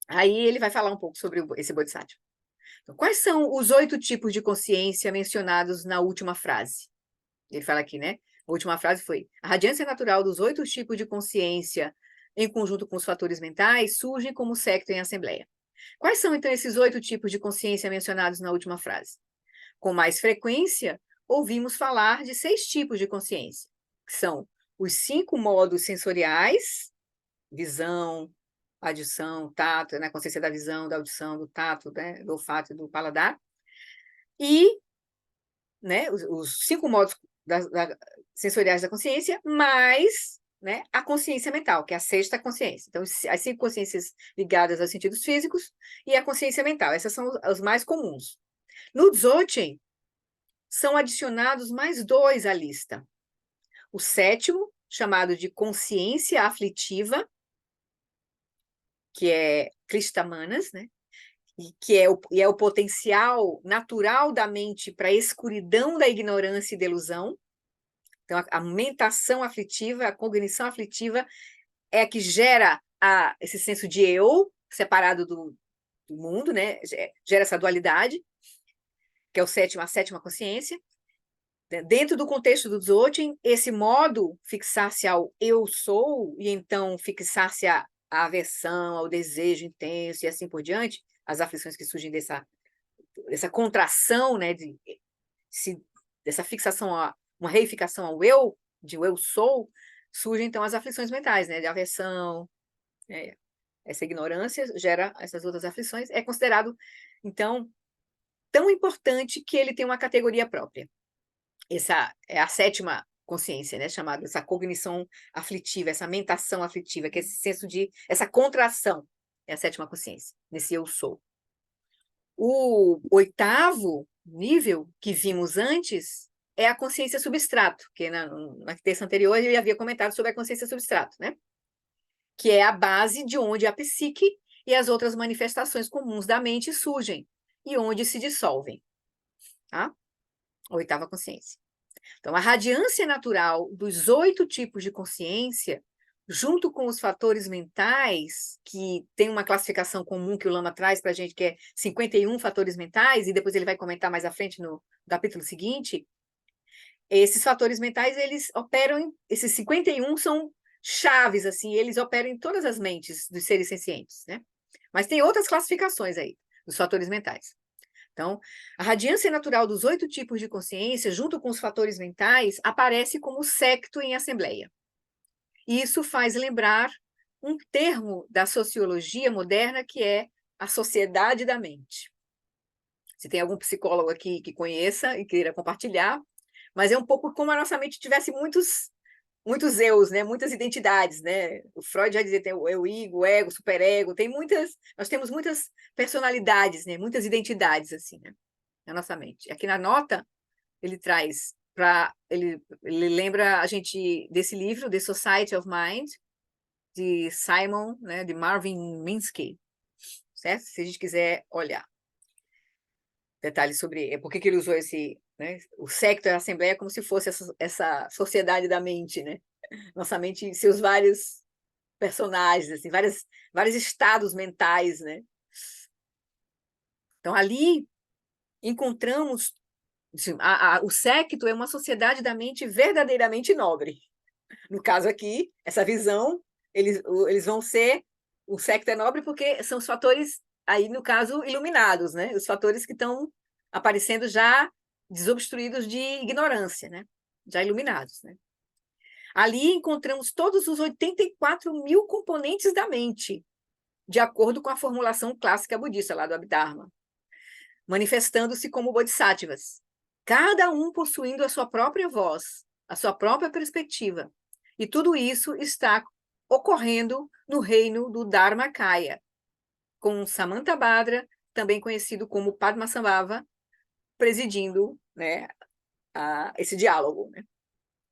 aí ele vai falar um pouco sobre esse Bodhisattva. Então, quais são os 8 tipos de consciência mencionados na última frase? Ele fala aqui, né? A última frase foi: a radiância natural dos 8 tipos de consciência, em conjunto com os fatores mentais, surge como secto em assembleia. Quais são, então, esses 8 tipos de consciência mencionados na última frase? Com mais frequência, ouvimos falar de 6 tipos de consciência, que são os 5 modos sensoriais, visão, audição, tato, né? Consciência da visão, da audição, do tato, né? Do olfato e do paladar, e, né, os 5 modos sensoriais da consciência, mais, né, a consciência mental, que é a 6ª consciência. Então, as 5 consciências ligadas aos sentidos físicos e a consciência mental. Essas são os mais comuns. No Dzogchen, são adicionados mais 2 à lista. O 7º, chamado de consciência aflitiva, que é Krishtamanas, né? Que é o potencial natural da mente para a escuridão da ignorância e da ilusão. Então, a mentação aflitiva, a cognição aflitiva é a que gera esse senso de eu, separado do mundo, né? Gera essa dualidade, que é a 7ª consciência. Dentro do contexto do Dzogchen, esse modo fixar-se ao eu sou, e então fixar-se à aversão, ao desejo intenso e assim por diante, as aflições que surgem dessa contração, né, dessa fixação, uma reificação ao eu, de eu sou, surgem então as aflições mentais, né, de aversão, essa ignorância gera essas outras aflições, é considerado, então, tão importante que ele tem uma categoria própria. Essa é a 7ª consciência, né, chamada essa cognição aflitiva, essa mentação aflitiva, que é esse senso essa contração, é a 7ª consciência, nesse eu sou. O 8º nível que vimos antes é a consciência substrato, que na terça anterior eu havia comentado sobre a consciência substrato, né? Que é a base de onde a psique e as outras manifestações comuns da mente surgem e onde se dissolvem, tá? A 8ª consciência. Então, a radiância natural dos 8 tipos de consciência junto com os fatores mentais, que tem uma classificação comum que o Lama traz para a gente, que é 51 fatores mentais, e depois ele vai comentar mais à frente no capítulo seguinte, esses fatores mentais, eles operam, esses 51 são chaves, assim, eles operam em todas as mentes dos seres sencientes, né? Mas tem outras classificações aí, dos fatores mentais. Então, a radiância natural dos 8 tipos de consciência, junto com os fatores mentais, aparece como secto em assembleia. E isso faz lembrar um termo da sociologia moderna que é a sociedade da mente. Se tem algum psicólogo aqui que conheça e queira compartilhar, mas é um pouco como a nossa mente tivesse muitos eus, né? Muitas identidades, né? O Freud já dizia tem o eu, o ego, o superego, nós temos muitas personalidades, né? Muitas identidades assim, né? Na nossa mente. Aqui na nota ele traz ele lembra a gente desse livro, The Society of Mind, de Simon, né? De Marvin Minsky, certo? Se a gente quiser olhar detalhes sobre por que ele usou esse, né? O secto e a assembleia como se fosse essa sociedade da mente, né? Nossa mente, seus vários personagens, assim, vários estados mentais, né? Então, ali encontramos assim, o secto é uma sociedade da mente verdadeiramente nobre. No caso aqui, essa visão, eles vão ser, o secto é nobre porque são os fatores, aí no caso, iluminados, né? Os fatores que estão aparecendo já desobstruídos de ignorância, né? Já iluminados, né? Ali encontramos todos os 84 mil componentes da mente, de acordo com a formulação clássica budista lá do Abhidharma, manifestando-se como bodhisattvas, cada um possuindo a sua própria voz, a sua própria perspectiva. E tudo isso está ocorrendo no reino do Dharmakaya, com Samantabhadra, também conhecido como Padmasambhava, presidindo, né, esse diálogo, né?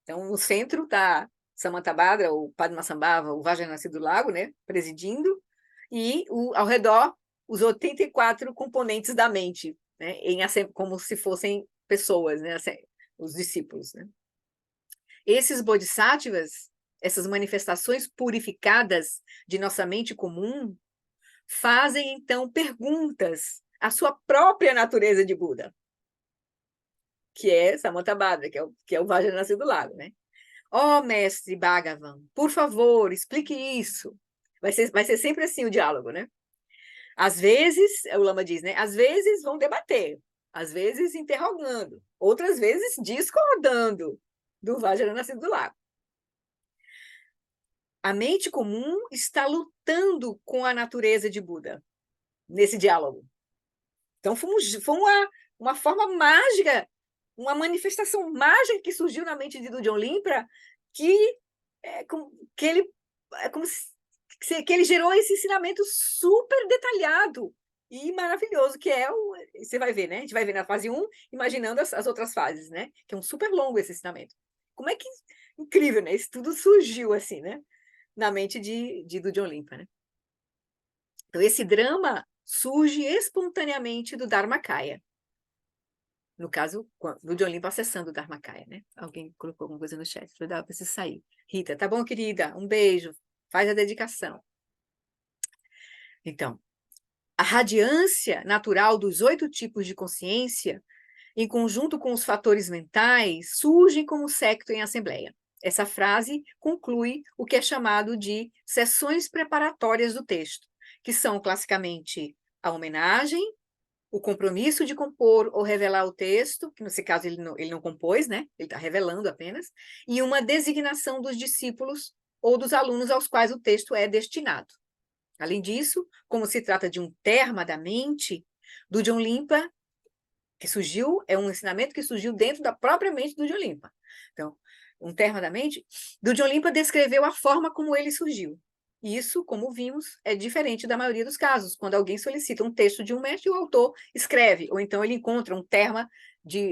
Então, no centro está Samantabhadra, o Padmasambhava, o Vajanasi do Lago, né, presidindo, e ao redor os 84 componentes da mente, né, como se fossem pessoas, né, os discípulos. Né. Esses bodhisattvas, essas manifestações purificadas de nossa mente comum, fazem, então, perguntas à sua própria natureza de Buda, que é Samantabhadra, que é o Vajanasi do Lago, né? Ó, mestre Bhagavan, por favor, explique isso. Vai ser sempre assim o diálogo, né? Às vezes, o Lama diz, né? Às vezes vão debater, às vezes interrogando, outras vezes discordando do Vajranassi do Lago. A mente comum está lutando com a natureza de Buda nesse diálogo. Então, foi uma forma mágica, uma manifestação mágica que surgiu na mente de Dudjom Limpra, que ele é como que ele gerou esse ensinamento super detalhado e maravilhoso, que é você vai ver, né? A gente vai ver na fase 1, imaginando as outras fases, né? Que é um super longo esse ensinamento. Como é que incrível, né? Isso tudo surgiu assim, né? Na mente de Dudjom Limpra, né? Então, esse drama surge espontaneamente do Dharmakaya. No caso, do John Limpo acessando o Dharmakaya, né? Alguém colocou alguma coisa no chat. Falei, eu preciso sair. Rita, tá bom, querida? Um beijo. Faz a dedicação. Então, a radiância natural dos 8 tipos de consciência, em conjunto com os fatores mentais, surgem como secto em assembleia. Essa frase conclui o que é chamado de sessões preparatórias do texto, que são classicamente a homenagem, o compromisso de compor ou revelar o texto, que nesse caso ele não compôs, né? Ele está revelando apenas, e uma designação dos discípulos ou dos alunos aos quais o texto é destinado. Além disso, como se trata de um terma da mente, do John Limpa, que surgiu, é um ensinamento que surgiu dentro da própria mente do John Limpa. Então, um terma da mente, do John Limpa descreveu a forma como ele surgiu. Isso, como vimos, é diferente da maioria dos casos, quando alguém solicita um texto de um mestre, o autor escreve, ou então ele encontra um terma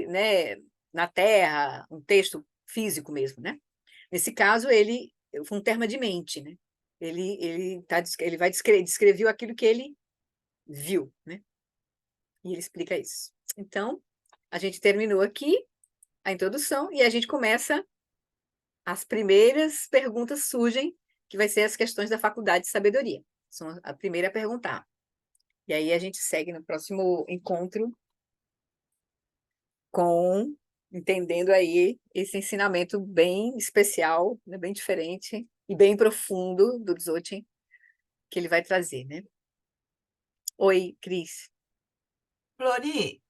né, na terra, um texto físico mesmo, né? Nesse caso, ele foi um terma de mente, né? Ele vai descreveu aquilo que ele viu, né? E ele explica isso. Então, a gente terminou aqui a introdução e a gente começa, as primeiras perguntas surgem, que vai ser as questões da faculdade de sabedoria. São a primeira a perguntar. E aí a gente segue no próximo encontro com entendendo aí esse ensinamento bem especial, né, bem diferente e bem profundo do Dzogchen que ele vai trazer, né? Oi, Cris. Flori,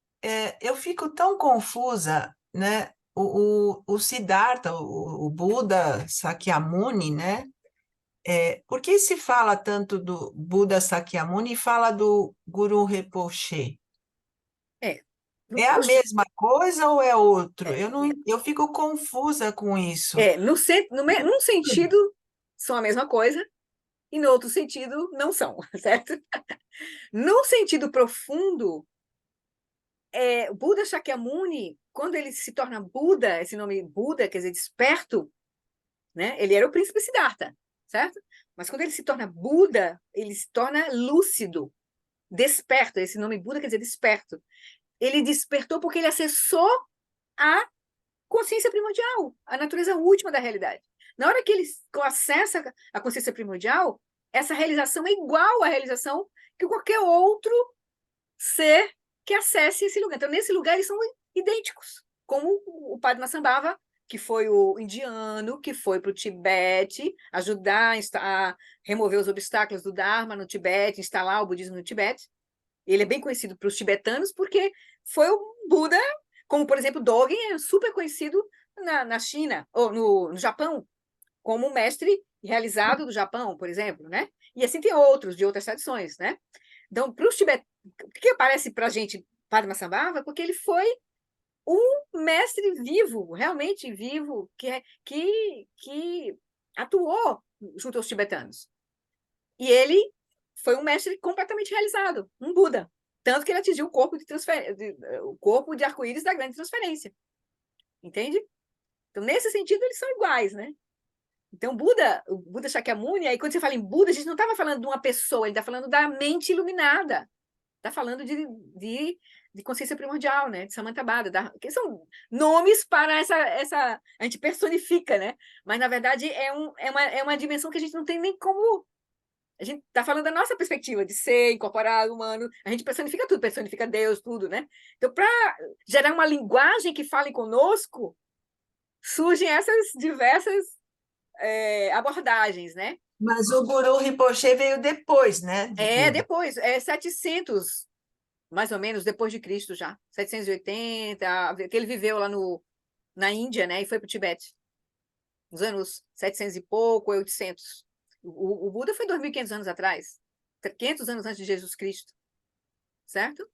eu fico tão confusa, né? O Siddhartha, o Buda Sakyamuni, né? Por que se fala tanto do Buda Sakyamuni e fala do Guru Rinpoche? É, É a oxe, mesma coisa ou é outro? é, Eu fico confusa com isso. num sentido são a mesma coisa e no outro sentido não são, certo? No sentido profundo, o Buda Shakyamuni, quando ele se torna Buda, esse nome Buda quer dizer desperto, né? Ele era o príncipe Siddhartha, certo? Mas quando ele se torna Buda, ele se torna lúcido, desperto. Esse nome Buda quer dizer desperto. Ele despertou porque ele acessou a consciência primordial, a natureza última da realidade. Na hora que ele acessa a consciência primordial, essa realização é igual à realização que qualquer outro ser que acesse esse lugar. Então, nesse lugar, eles são idênticos, como o Padmasambhava, que foi o indiano, que foi para o Tibete ajudar a remover os obstáculos do Dharma no Tibete, instalar o budismo no Tibete. Ele é bem conhecido para os tibetanos porque foi o Buda, como, por exemplo, Dogen é super conhecido na China, ou no Japão, como mestre realizado do Japão, por exemplo, né? E assim tem outros, de outras tradições, né? Então, para os tibetanos, o que aparece para a gente Padmasambhava? Porque ele foi um mestre vivo, realmente vivo, que atuou junto aos tibetanos. E ele foi um mestre completamente realizado, um Buda. Tanto que ele atingiu o corpo de arco-íris da grande transferência. Entende? Então, nesse sentido, eles são iguais, né? Então, o Buda Shakyamuni, aí quando você fala em Buda, a gente não estava falando de uma pessoa, ele está falando da mente iluminada. Está falando de consciência primordial, né? De Samantabhadra, que são nomes para essa. A gente personifica, né? Mas, na verdade, é uma dimensão que a gente não tem nem como. A gente está falando da nossa perspectiva de ser incorporado, humano. A gente personifica tudo, personifica Deus, tudo, né? Então, para gerar uma linguagem que fale conosco, surgem essas diversas abordagens, né? Mas o Guru Rinpoche veio depois, né, de Buda. Depois, 700 mais ou menos depois de Cristo já, 780, que ele viveu lá na Índia, né, e foi para o Tibete, nos anos 700 e pouco, 800. O Buda foi 2.500 anos atrás, 500 anos antes de Jesus Cristo, certo?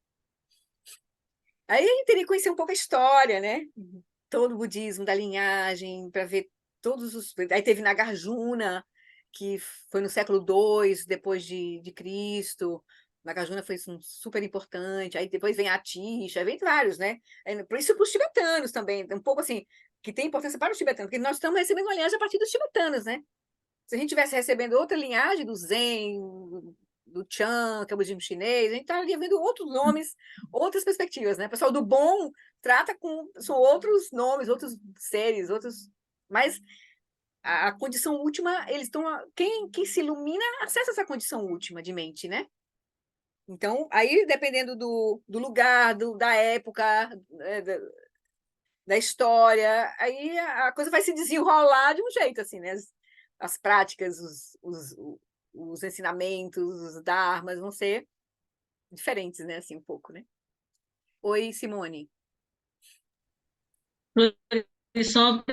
Aí a gente teria que conhecer um pouco a história, né? Todo o budismo, da linhagem, para ver todos os... Aí teve Nagarjuna, que foi no século II depois de Cristo. Nagarjuna foi super importante. Aí depois vem a Atisha, vem vários, né? Por isso para os tibetanos também, um pouco assim, que tem importância para os tibetanos, porque nós estamos recebendo uma linhagem a partir dos tibetanos, né? Se a gente estivesse recebendo outra linhagem do Zen, do Chan, que é o budismo chinês, a gente estaria vendo outros nomes, outras perspectivas, né? O pessoal do bom trata com... São outros nomes, outros seres, outros... Mas a condição última, eles estão... Quem se ilumina acessa essa condição última de mente, né? Então, aí, dependendo do lugar, da época, da história, aí a coisa vai se desenrolar de um jeito, assim, né? As práticas, os ensinamentos, os dharmas vão ser diferentes, né? Assim, um pouco, né? Oi, Simone. Só uma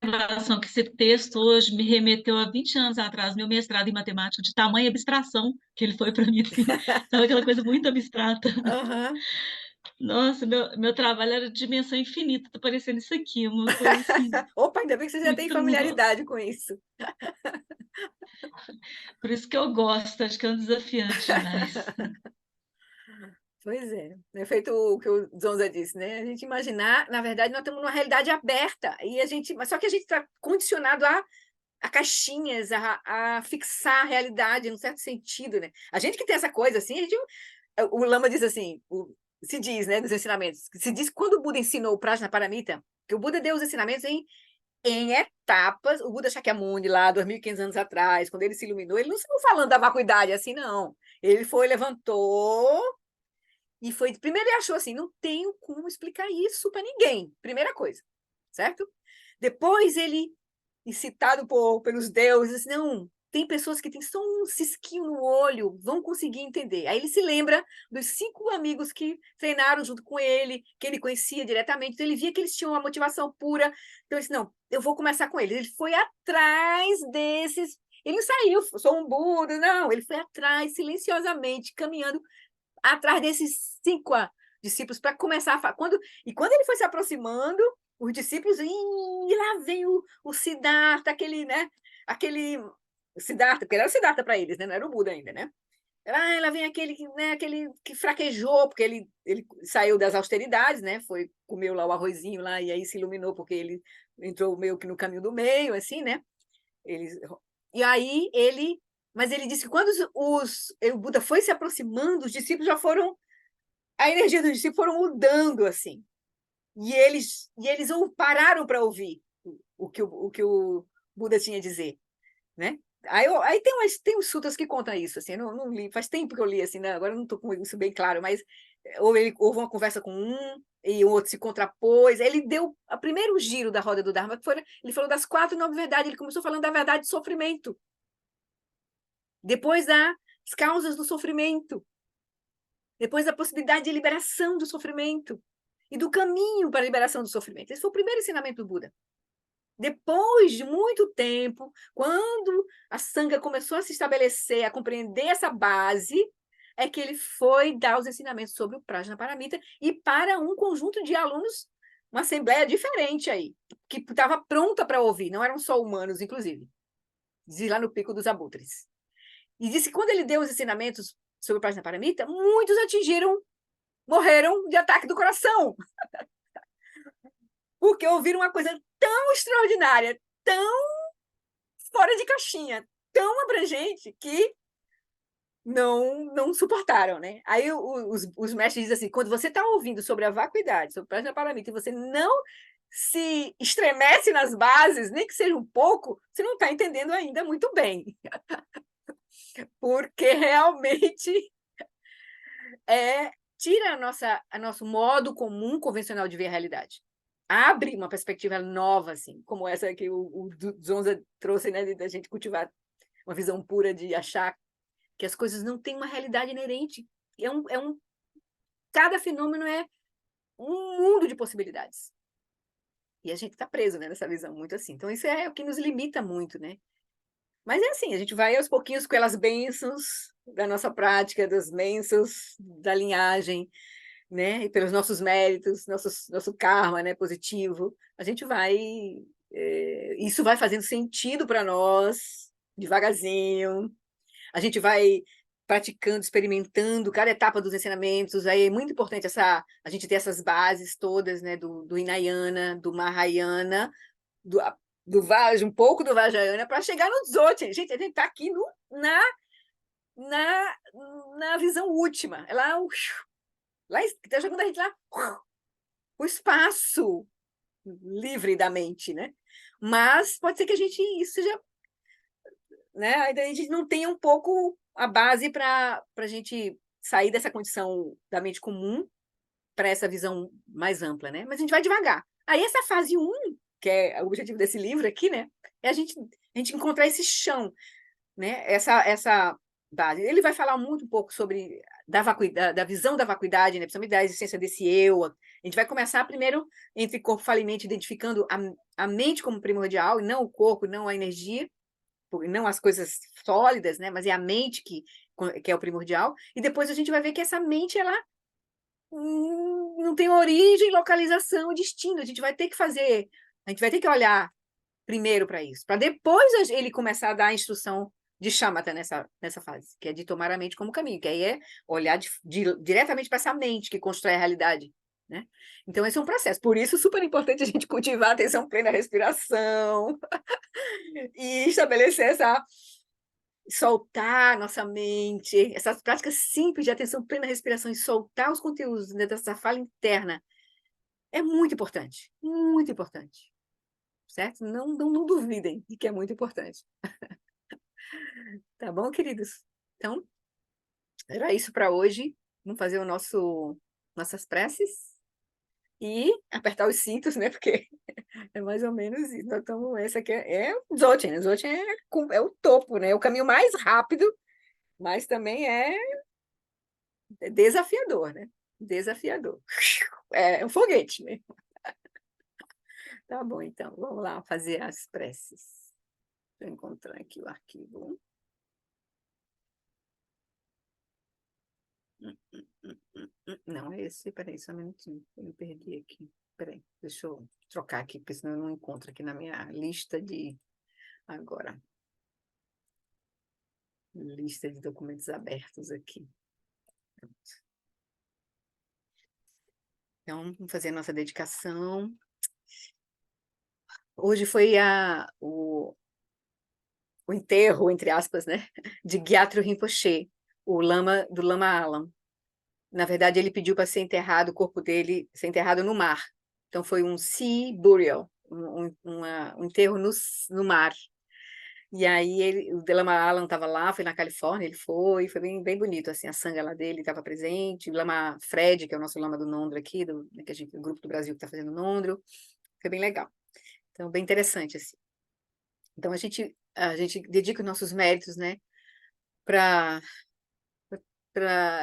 observação que esse texto hoje me remeteu a 20 anos atrás, meu mestrado em matemática, de tamanha abstração que ele foi para mim, assim, sabe aquela coisa muito abstrata. Aham. Nossa, meu trabalho era de dimensão infinita, tá parecendo isso aqui, uma coisa assim, Opa, ainda bem que você já tem muito nossa. familiaridade com isso. Por isso que eu gosto, acho que é um desafiante demais. Pois é feito o que o Zonza disse, né? A gente imaginar, na verdade, nós estamos numa realidade aberta, mas só que a gente está condicionado a caixinhas, a fixar a realidade, num certo sentido, né? A gente que tem essa coisa assim, o Lama diz assim, se diz, né, nos ensinamentos, se diz que quando o Buda ensinou o Prajnaparamita, que o Buda deu os ensinamentos em etapas. O Buda Shakyamuni, lá, 2.500 anos atrás, quando ele se iluminou, ele não saiu falando da vacuidade assim, não. Ele foi, levantou, e foi. Primeiro ele achou assim: não tenho como explicar isso para ninguém. Primeira coisa, certo? Depois ele, incitado pelos deuses, assim, não. Tem pessoas que têm só um cisquinho no olho, vão conseguir entender. Aí ele se lembra dos 5 amigos que treinaram junto com ele, que ele conhecia diretamente. Então ele via que eles tinham uma motivação pura. Então ele disse: não, eu vou começar com eles. Ele foi atrás desses. Ele não saiu, sou um Buda, não. Ele foi atrás, silenciosamente, caminhando atrás desses 5 discípulos para começar a falar. E quando ele foi se aproximando, os discípulos, e lá vem o Siddhartha, aquele, né? Aquele Siddhartha, porque era o Siddhartha para eles, né? Não era o Buda ainda, né? Lá vem aquele, né, aquele que fraquejou, porque ele saiu das austeridades, né? Comeu lá o arrozinho lá, e aí se iluminou, porque ele entrou meio que no caminho do meio, assim, né? E aí mas ele disse que quando o Buda foi se aproximando, os discípulos já foram, a energia dos discípulos foram mudando, assim. E eles pararam para ouvir o que o Buda tinha a dizer, né? Aí tem uns sutras que contam isso, assim, eu não li, faz tempo que eu li, assim, né? Agora eu não estou com isso bem claro, mas houve uma conversa com um, e o outro se contrapôs, ele deu o primeiro giro da roda do Dharma, ele falou das 4 novas verdades, ele começou falando da verdade de sofrimento, depois das causas do sofrimento, depois da possibilidade de liberação do sofrimento e do caminho para a liberação do sofrimento. Esse foi o primeiro ensinamento do Buda. Depois de muito tempo, quando a Sangha começou a se estabelecer, a compreender essa base, é que ele foi dar os ensinamentos sobre o Prajnaparamita e para um conjunto de alunos, uma assembleia diferente aí, que estava pronta para ouvir, não eram só humanos, inclusive. Diz lá no Pico dos Abutres. E disse que quando ele deu os ensinamentos sobre o Prajnaparamita, muitos morreram de ataque do coração, porque ouviram uma coisa tão extraordinária, tão fora de caixinha, tão abrangente, que não suportaram, né? Aí os mestres dizem assim: quando você está ouvindo sobre a vacuidade, sobre o Prajnaparamita, e você não se estremece nas bases, nem que seja um pouco, você não está entendendo ainda muito bem. Porque realmente tira nosso modo comum, convencional de ver a realidade. Abre uma perspectiva nova, assim, como essa que o Zonza trouxe, né, da gente cultivar uma visão pura de achar que as coisas não têm uma realidade inerente. Cada fenômeno é um mundo de possibilidades. E a gente está preso, né, nessa visão muito assim. Então, isso é o que nos limita muito, né? Mas é assim, a gente vai aos pouquinhos com aquelas bênçãos da nossa prática, das bênçãos da linhagem, né? E pelos nossos méritos, nosso karma, né, positivo, a gente vai... isso vai fazendo sentido para nós, devagarzinho. A gente vai praticando, experimentando cada etapa dos ensinamentos. Aí é muito importante a gente ter essas bases todas, né, do Hinayana, do Mahayana, um pouco do Vajrayana, para chegar no Dzogchen. Gente, a gente está aqui na visão última. É lá está jogando a gente lá, o espaço livre da mente, né? Mas pode ser que isso seja, né? Ainda a gente não tenha um pouco a base para a gente sair dessa condição da mente comum para essa visão mais ampla, né? Mas a gente vai devagar. Aí essa fase 1, que é o objetivo desse livro aqui, né? É a gente encontrar esse chão, né? Essa base. Ele vai falar muito um pouco sobre da visão da vacuidade, né? Principalmente da existência desse eu. A gente vai começar primeiro entre corpo, fala e mente, identificando a mente como primordial, e não o corpo, não a energia, não as coisas sólidas, né? Mas é a mente que é o primordial. E depois a gente vai ver que essa mente, ela não tem origem, localização, destino. A gente vai ter que olhar primeiro para isso, para depois ele começar a dar a instrução de Shamatha nessa fase, que é de tomar a mente como caminho, que aí é olhar diretamente para essa mente que constrói a realidade, né? Então, esse é um processo. Por isso, super importante a gente cultivar a atenção plena, a respiração, e estabelecer soltar nossa mente, essas práticas simples de atenção plena, respiração, e soltar os conteúdos, né, dessa fala interna, é muito importante, muito importante. certo? Não duvidem de que é muito importante. Tá bom, queridos? Então, era isso para hoje. Vamos fazer nossas preces e apertar os cintos, né? Porque é mais ou menos isso. Nós estamos, essa aqui é o Dzogchen. O Dzogchen é o topo, né? É o caminho mais rápido, mas também é desafiador, né? Desafiador. É um foguete, né? Tá bom, então. Vamos lá fazer as preces. Deixa eu encontrar aqui o arquivo. Não, é esse. Peraí, só um minutinho. Eu me perdi aqui. Peraí, deixa eu trocar aqui, porque senão eu não encontro aqui na minha lista de... Agora. Lista de documentos abertos aqui. Então, vamos fazer a nossa dedicação. Hoje foi o enterro, entre aspas, né, de Gyatro Rinpoche, o lama do Lama Alam. Na verdade, ele pediu para ser enterrado, o corpo dele ser enterrado no mar. Então, foi um sea burial, um enterro no mar. E aí, o Lama Alam estava lá, foi na Califórnia, ele foi bem, bem bonito, assim, a sanga lá dele estava presente, o Lama Fred, que é o nosso Lama do Nondro aqui, o grupo do Brasil que está fazendo Nondro, foi bem legal. Então, bem interessante, assim. Então, a gente dedica os nossos méritos, né, para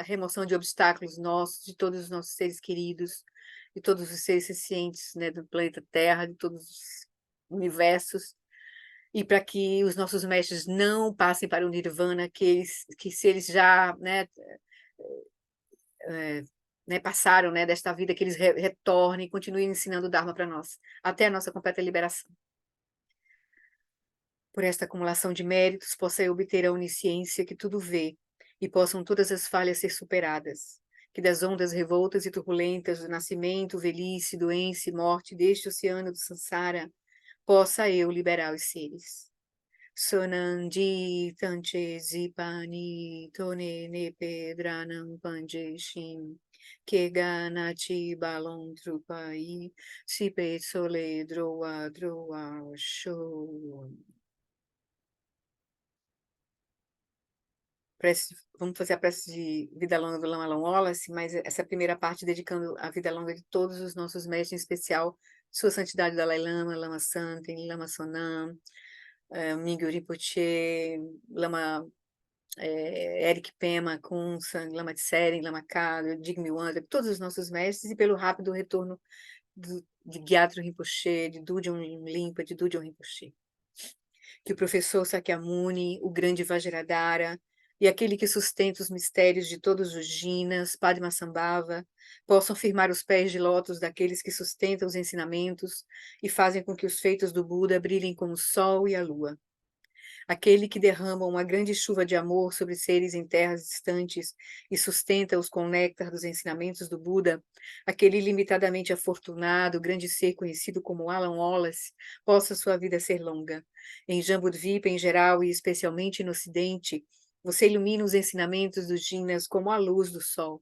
remoção de obstáculos nossos, de todos os nossos seres queridos, de todos os seres sencientes, né, do planeta Terra, de todos os universos, e para que os nossos mestres não passem para o Nirvana, que se eles já, passaram, né, desta vida, que eles retornem e continuem ensinando o Dharma para nós, até a nossa completa liberação. Por esta acumulação de méritos, possa eu obter a onisciência que tudo vê, e possam todas as falhas ser superadas, que das ondas revoltas e turbulentas do nascimento, velhice, doença e morte deste oceano do Sansara, possa eu liberar os seres. Sonandi tanche zipani tone nepe dranam panjeshim keganati balon trupai sipe sole droa show. Vamos fazer a prece de vida longa do Lama Alam Wallace, mas essa primeira parte dedicando a vida longa de todos os nossos mestres, em especial Sua Santidade Dalai Lama, Lama Santen, Lama Sonam, Mingyur Rinpoche, Lama Eric Pema, Kunsang, Lama Tsering, Lama Kado, Digme Wanda, todos os nossos mestres, e pelo rápido retorno de Gyatro Rinpoche, de Dudjom Limpa, de Dudjom Rinpoche. Que o professor Sakyamuni, o grande Vajradhara, e aquele que sustenta os mistérios de todos os Jinas, Padmasambhava, possam firmar os pés de lótus daqueles que sustentam os ensinamentos e fazem com que os feitos do Buda brilhem como o sol e a lua. Aquele que derrama uma grande chuva de amor sobre seres em terras distantes e sustenta-os com o néctar dos ensinamentos do Buda, aquele ilimitadamente afortunado, grande ser conhecido como Alan Wallace, possa sua vida ser longa. Em Jambudvipa, em geral, e especialmente no Ocidente, você ilumina os ensinamentos dos Jinas como a luz do sol.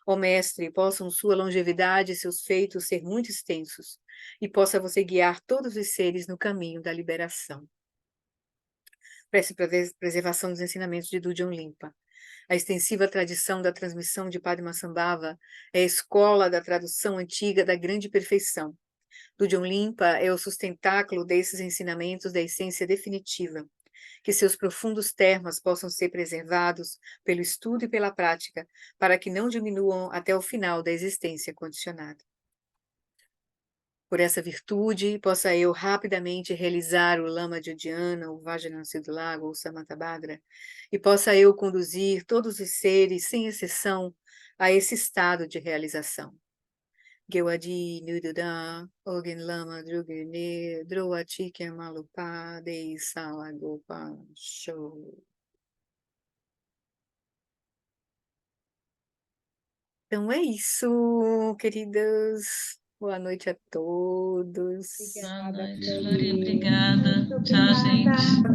Ó Mestre, possam sua longevidade e seus feitos ser muito extensos, e possa você guiar todos os seres no caminho da liberação. Prece para preservação dos ensinamentos de Dudjom Limpa. A extensiva tradição da transmissão de Padmasambhava é a escola da tradução antiga da grande perfeição. Dudjom Limpa é o sustentáculo desses ensinamentos da essência definitiva. Que seus profundos termos possam ser preservados pelo estudo e pela prática, para que não diminuam até o final da existência condicionada. Por essa virtude, possa eu rapidamente realizar o Lama Jodhyana, o Vajrayansi do Lago, o Samantabhadra, e possa eu conduzir todos os seres, sem exceção, a esse estado de realização. Gewadi Nududa, Ogen Lama Drugene, Droati Malupa, Dei Salagopa, Show. Então é isso, queridas. Boa noite a todos. Boa Obrigada, noite, Flori. Flori. Obrigada. Muito Tchau, obrigada. gente.